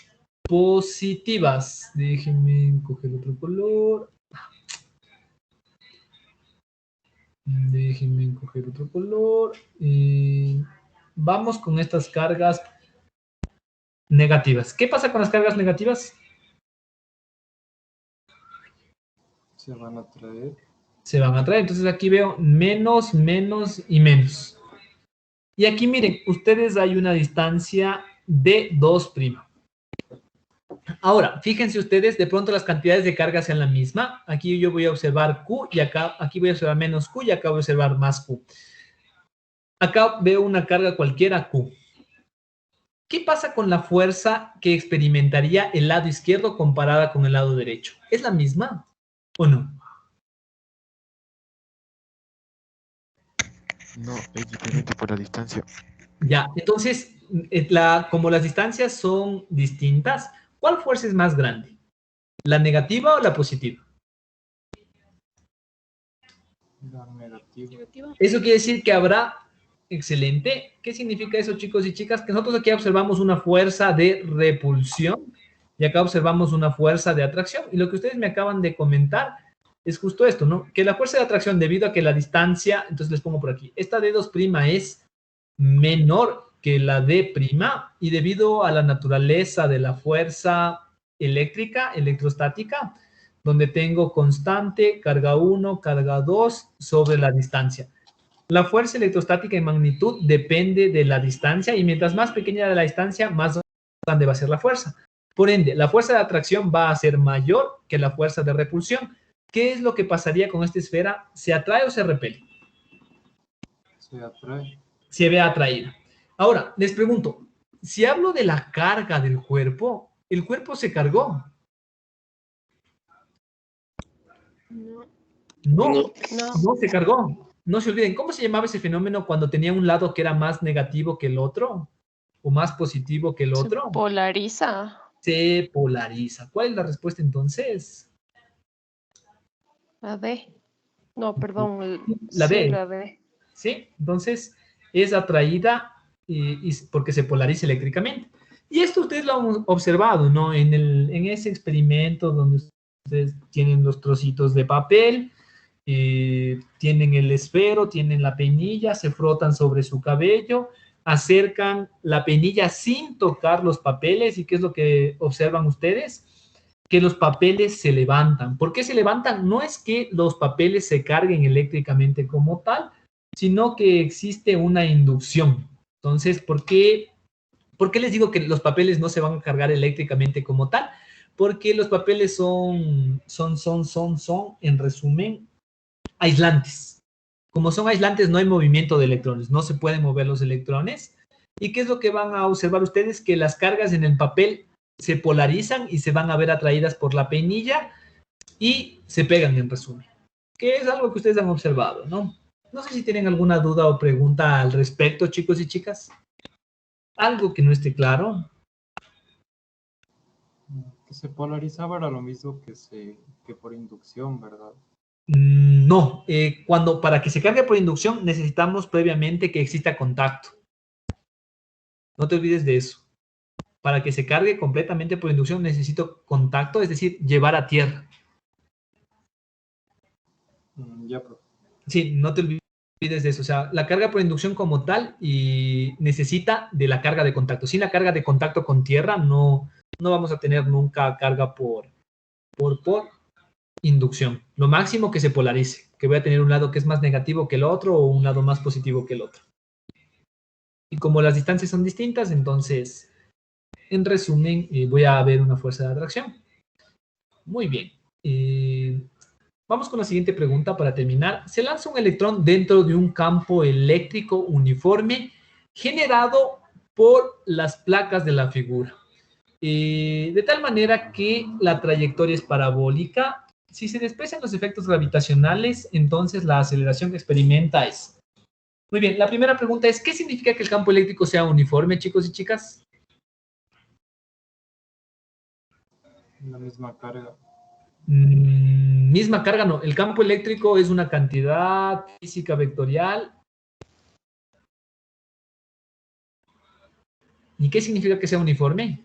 positivas? Déjenme coger otro color. Déjenme coger otro color. Vamos con estas cargas negativas. ¿Qué pasa con las cargas negativas? se van a traer. Se van a traer. Entonces aquí veo menos, menos y menos. Y aquí miren, ustedes hay una distancia de 2'. Ahora, fíjense ustedes, de pronto las cantidades de carga sean la misma. Aquí yo voy a observar Q y acá, aquí voy a observar menos Q y acá voy a observar más Q. Acá veo una carga cualquiera Q. ¿Qué pasa con la fuerza que experimentaría el lado izquierdo comparada con el lado derecho? ¿Es la misma o no? No, es diferente por la distancia. Ya, entonces, como las distancias son distintas, ¿cuál fuerza es más grande? ¿La negativa o la positiva? La negativa. Eso quiere decir que habrá, excelente. ¿Qué significa eso, chicos y chicas? Que nosotros aquí observamos una fuerza de repulsión y acá observamos una fuerza de atracción. Y lo que ustedes me acaban de comentar es justo esto, ¿no? Que la fuerza de atracción, debido a que la distancia, entonces les pongo por aquí, esta D2' es menor que la D' y debido a la naturaleza de la fuerza eléctrica, electrostática, donde tengo constante, carga 1, carga 2 sobre la distancia. La fuerza electrostática en magnitud depende de la distancia y mientras más pequeña la distancia, más grande va a ser la fuerza. Por ende, la fuerza de atracción va a ser mayor que la fuerza de repulsión. ¿Qué es lo que pasaría con esta esfera? ¿Se atrae o se repele? Se atrae. Se ve atraída. Ahora, les pregunto, si hablo de la carga del cuerpo, ¿el cuerpo se cargó? No se cargó. No se olviden, ¿cómo se llamaba ese fenómeno cuando tenía un lado que era más negativo que el otro? ¿O más positivo que el otro? Se polariza. Se polariza. ¿Cuál es la respuesta entonces? La D. No, perdón. La D. Sí, la D. Sí, entonces es atraída porque se polariza eléctricamente. Y esto ustedes lo han observado, ¿no? En ese experimento donde ustedes tienen los trocitos de papel, tienen el esfero, tienen la peinilla, se frotan sobre su cabello, acercan la peinilla sin tocar los papeles. ¿Y qué es lo que observan ustedes? Que los papeles se levantan. ¿Por qué se levantan? No es que los papeles se carguen eléctricamente como tal, sino que existe una inducción. Entonces, ¿por qué les digo que los papeles no se van a cargar eléctricamente como tal? Porque los papeles son, en resumen, aislantes. Como son aislantes, no hay movimiento de electrones, no se pueden mover los electrones. ¿Y qué es lo que van a observar ustedes? Que las cargas en el papel se polarizan y se van a ver atraídas por la peinilla y se pegan, en resumen. Que es algo que ustedes han observado, ¿no? No sé si tienen alguna duda o pregunta al respecto, chicos y chicas. ¿Algo que no esté claro? Que se polarizaba era lo mismo que por inducción, ¿verdad? No, para que se cargue por inducción necesitamos previamente que exista contacto. No te olvides de eso. Para que se cargue completamente por inducción necesito contacto, es decir, llevar a tierra. Ya, profe. Sí, no te olvides de eso. O sea, la carga por inducción como tal y necesita de la carga de contacto. Sin la carga de contacto con tierra no vamos a tener nunca carga por inducción. Lo máximo que se polarice, que voy a tener un lado que es más negativo que el otro o un lado más positivo que el otro. Y como las distancias son distintas, entonces, en resumen, voy a ver una fuerza de atracción. Muy bien. Vamos con la siguiente pregunta para terminar. Se lanza un electrón dentro de un campo eléctrico uniforme generado por las placas de la figura. de tal manera que la trayectoria es parabólica. Si se desprecian los efectos gravitacionales, entonces la aceleración que experimenta es. Muy bien, la primera pregunta es, ¿qué significa que el campo eléctrico sea uniforme, chicos y chicas? La misma carga. Misma carga, no. El campo eléctrico es una cantidad física vectorial. ¿Y qué significa que sea uniforme?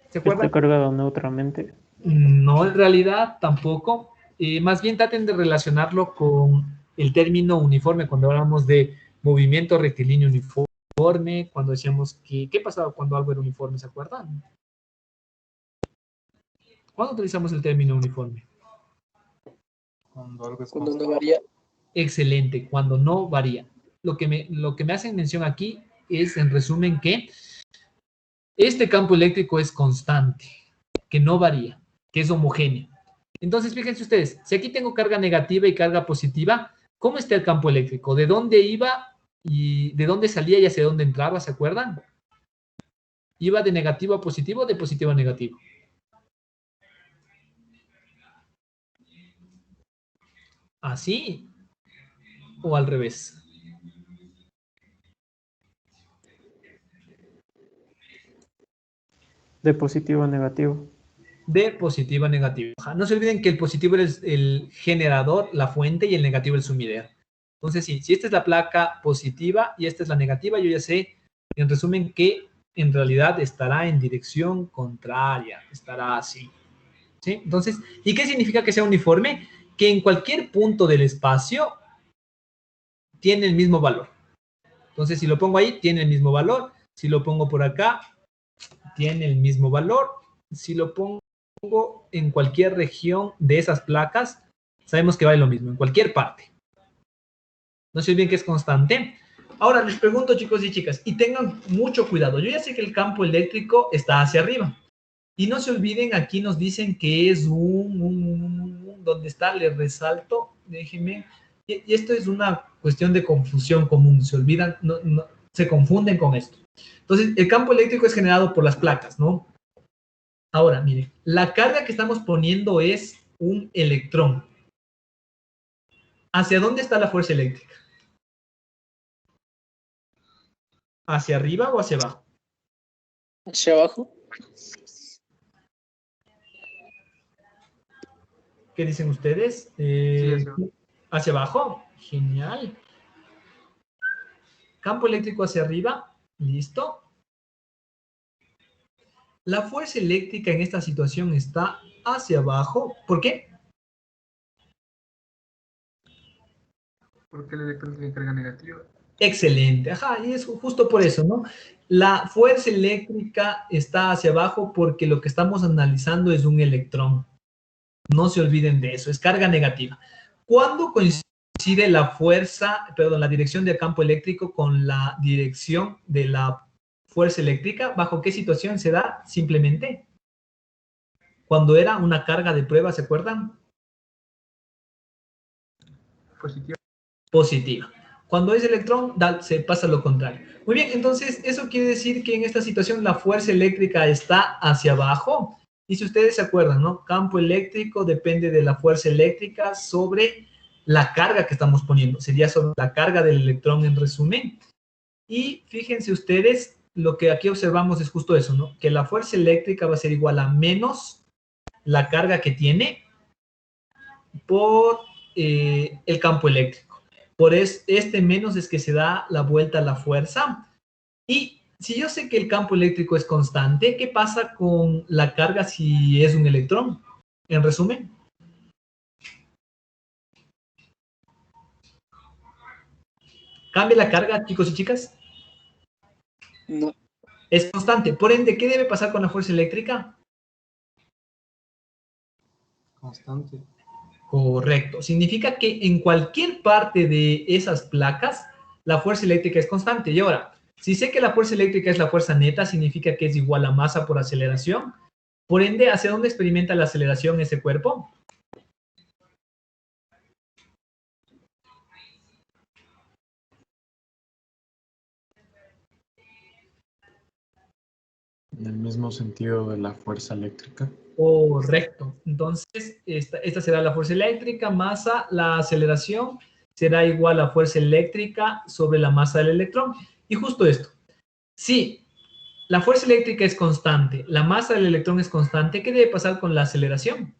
¿Se acuerdan? Está cargado neutralmente. No, en realidad tampoco. Más bien traten de relacionarlo con el término uniforme cuando hablamos de movimiento rectilíneo uniforme, cuando decíamos que, ¿qué pasaba cuando algo era uniforme? ¿Se acuerdan? ¿Cuándo utilizamos el término uniforme? Cuando algo es Cuando no constante. varía. Excelente, cuando no varía. Lo que me hacen mención aquí es, en resumen, que este campo eléctrico es constante, que no varía, que es homogéneo. Entonces, fíjense ustedes, si aquí tengo carga negativa y carga positiva, ¿cómo está el campo eléctrico? ¿De dónde iba y de dónde salía y hacia dónde entraba? ¿Se acuerdan? ¿Iba de negativo a positivo o de positivo a negativo? ¿Así o al revés? De positivo a negativo. De positivo a negativo. No se olviden que el positivo es el generador, la fuente, y el negativo el sumidero. Entonces, sí, si esta es la placa positiva y esta es la negativa, yo ya sé, en resumen, que en realidad estará en dirección contraria, estará así. ¿Sí? Entonces, ¿y qué significa que sea uniforme? Que en cualquier punto del espacio tiene el mismo valor. Entonces, si lo pongo ahí, tiene el mismo valor. Si lo pongo por acá, tiene el mismo valor. Si lo pongo en cualquier región de esas placas, sabemos que vale lo mismo, en cualquier parte. No se olviden que es constante. Ahora les pregunto, chicos y chicas, y tengan mucho cuidado. Yo ya sé que el campo eléctrico está hacia arriba. Y no se olviden, aquí nos dicen que es ¿dónde está? Les resalto, déjenme. Y esto es una cuestión de confusión común. Se olvidan, se confunden con esto. Entonces, el campo eléctrico es generado por las placas, ¿no? Ahora, miren, la carga que estamos poniendo es un electrón. ¿Hacia dónde está la fuerza eléctrica? ¿Hacia arriba o hacia abajo? ¿Hacia abajo? ¿Qué dicen ustedes? ¿Hacia abajo? Genial. Campo eléctrico hacia arriba. ¿Listo? La fuerza eléctrica en esta situación está hacia abajo. ¿Por qué? Porque el electrón tiene carga negativa. Excelente. Ajá, y es justo por eso, ¿no? La fuerza eléctrica está hacia abajo porque lo que estamos analizando es un electrón. No se olviden de eso, es carga negativa. ¿Cuándo coincide la fuerza, perdón, la dirección del campo eléctrico con la dirección de la fuerza eléctrica? ¿Bajo qué situación se da? Simplemente cuando era una carga de prueba, ¿se acuerdan? Positiva. Positiva. Cuando es electrón, se pasa lo contrario. Muy bien, entonces eso quiere decir que en esta situación la fuerza eléctrica está hacia abajo. Y si ustedes se acuerdan, ¿no? Campo eléctrico depende de la fuerza eléctrica sobre la carga que estamos poniendo. Sería sobre la carga del electrón en resumen. Y fíjense ustedes, lo que aquí observamos es justo eso, ¿no? Que la fuerza eléctrica va a ser igual a menos la carga que tiene por el campo eléctrico. Por este menos es que se da la vuelta a la fuerza. Y si yo sé que el campo eléctrico es constante, ¿qué pasa con la carga si es un electrón? En resumen. ¿Cambia la carga, chicos y chicas? No. Es constante. Por ende, ¿qué debe pasar con la fuerza eléctrica? Constante. Correcto. Significa que en cualquier parte de esas placas, la fuerza eléctrica es constante. Y ahora, si sé que la fuerza eléctrica es la fuerza neta, significa que es igual a masa por aceleración. Por ende, ¿hacia dónde experimenta la aceleración ese cuerpo? En el mismo sentido de la fuerza eléctrica. Correcto. Entonces, esta será la fuerza eléctrica, masa, la aceleración será igual a fuerza eléctrica sobre la masa del electrón. Y justo esto. Si la fuerza eléctrica es constante, la masa del electrón es constante, ¿qué debe pasar con la aceleración?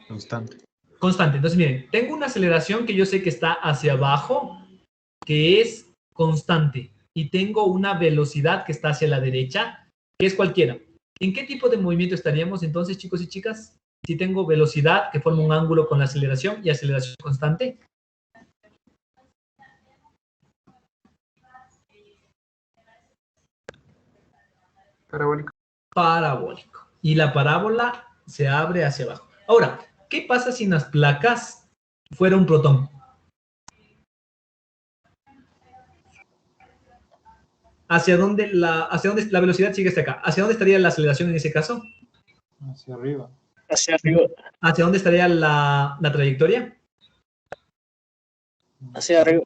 Constante. Constante. Entonces, miren, tengo una aceleración que yo sé que está hacia abajo, que es constante. Y tengo una velocidad que está hacia la derecha, que es cualquiera. ¿En qué tipo de movimiento estaríamos entonces, chicos y chicas? Si tengo velocidad que forma un ángulo con la aceleración y aceleración constante. Parabólico. Parabólico. Y la parábola se abre hacia abajo. Ahora, ¿qué pasa si en las placas fuera un protón? ¿Hacia dónde la velocidad sigue hasta acá? ¿Hacia dónde estaría la aceleración en ese caso? Hacia arriba. Hacia arriba. ¿Hacia dónde estaría la trayectoria? Hacia arriba.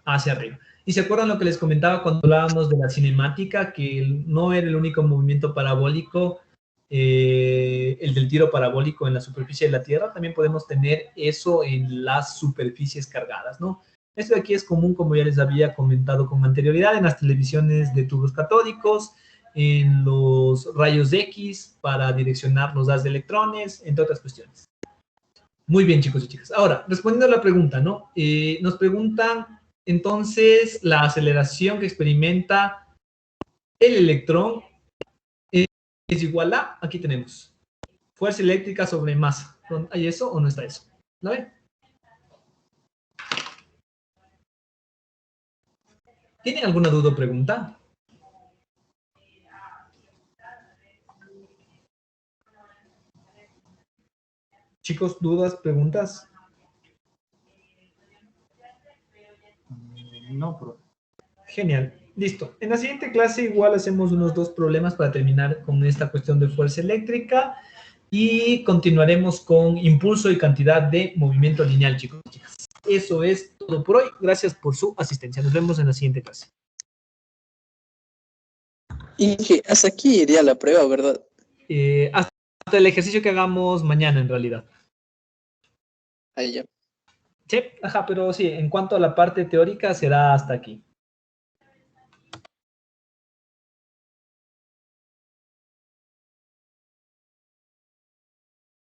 Hacia arriba. ¿Y se acuerdan lo que les comentaba cuando hablábamos de la cinemática? Que no era el único movimiento parabólico, el del tiro parabólico en la superficie de la Tierra. También podemos tener eso en las superficies cargadas, ¿no? Esto de aquí es común, como ya les había comentado con anterioridad, en las televisiones de tubos catódicos, en los rayos X para direccionar los haz de electrones, entre otras cuestiones. Muy bien, chicos y chicas. Ahora, respondiendo a la pregunta, ¿no? Nos preguntan, entonces, la aceleración que experimenta el electrón es igual a, aquí tenemos, fuerza eléctrica sobre masa. ¿Hay eso o no está eso? ¿La ven? ¿Tienen alguna duda o pregunta? Chicos, ¿dudas, preguntas? No, profe. Genial, listo. En la siguiente clase igual hacemos unos 2 problemas para terminar con esta cuestión de fuerza eléctrica y continuaremos con impulso y cantidad de movimiento lineal, chicos y chicas. Eso es todo por hoy. Gracias por su asistencia. Nos vemos en la siguiente clase. Inge, hasta aquí iría la prueba, ¿verdad? Hasta el ejercicio que hagamos mañana, en realidad. Ahí ya. Sí, ajá, pero sí, en cuanto a la parte teórica será hasta aquí.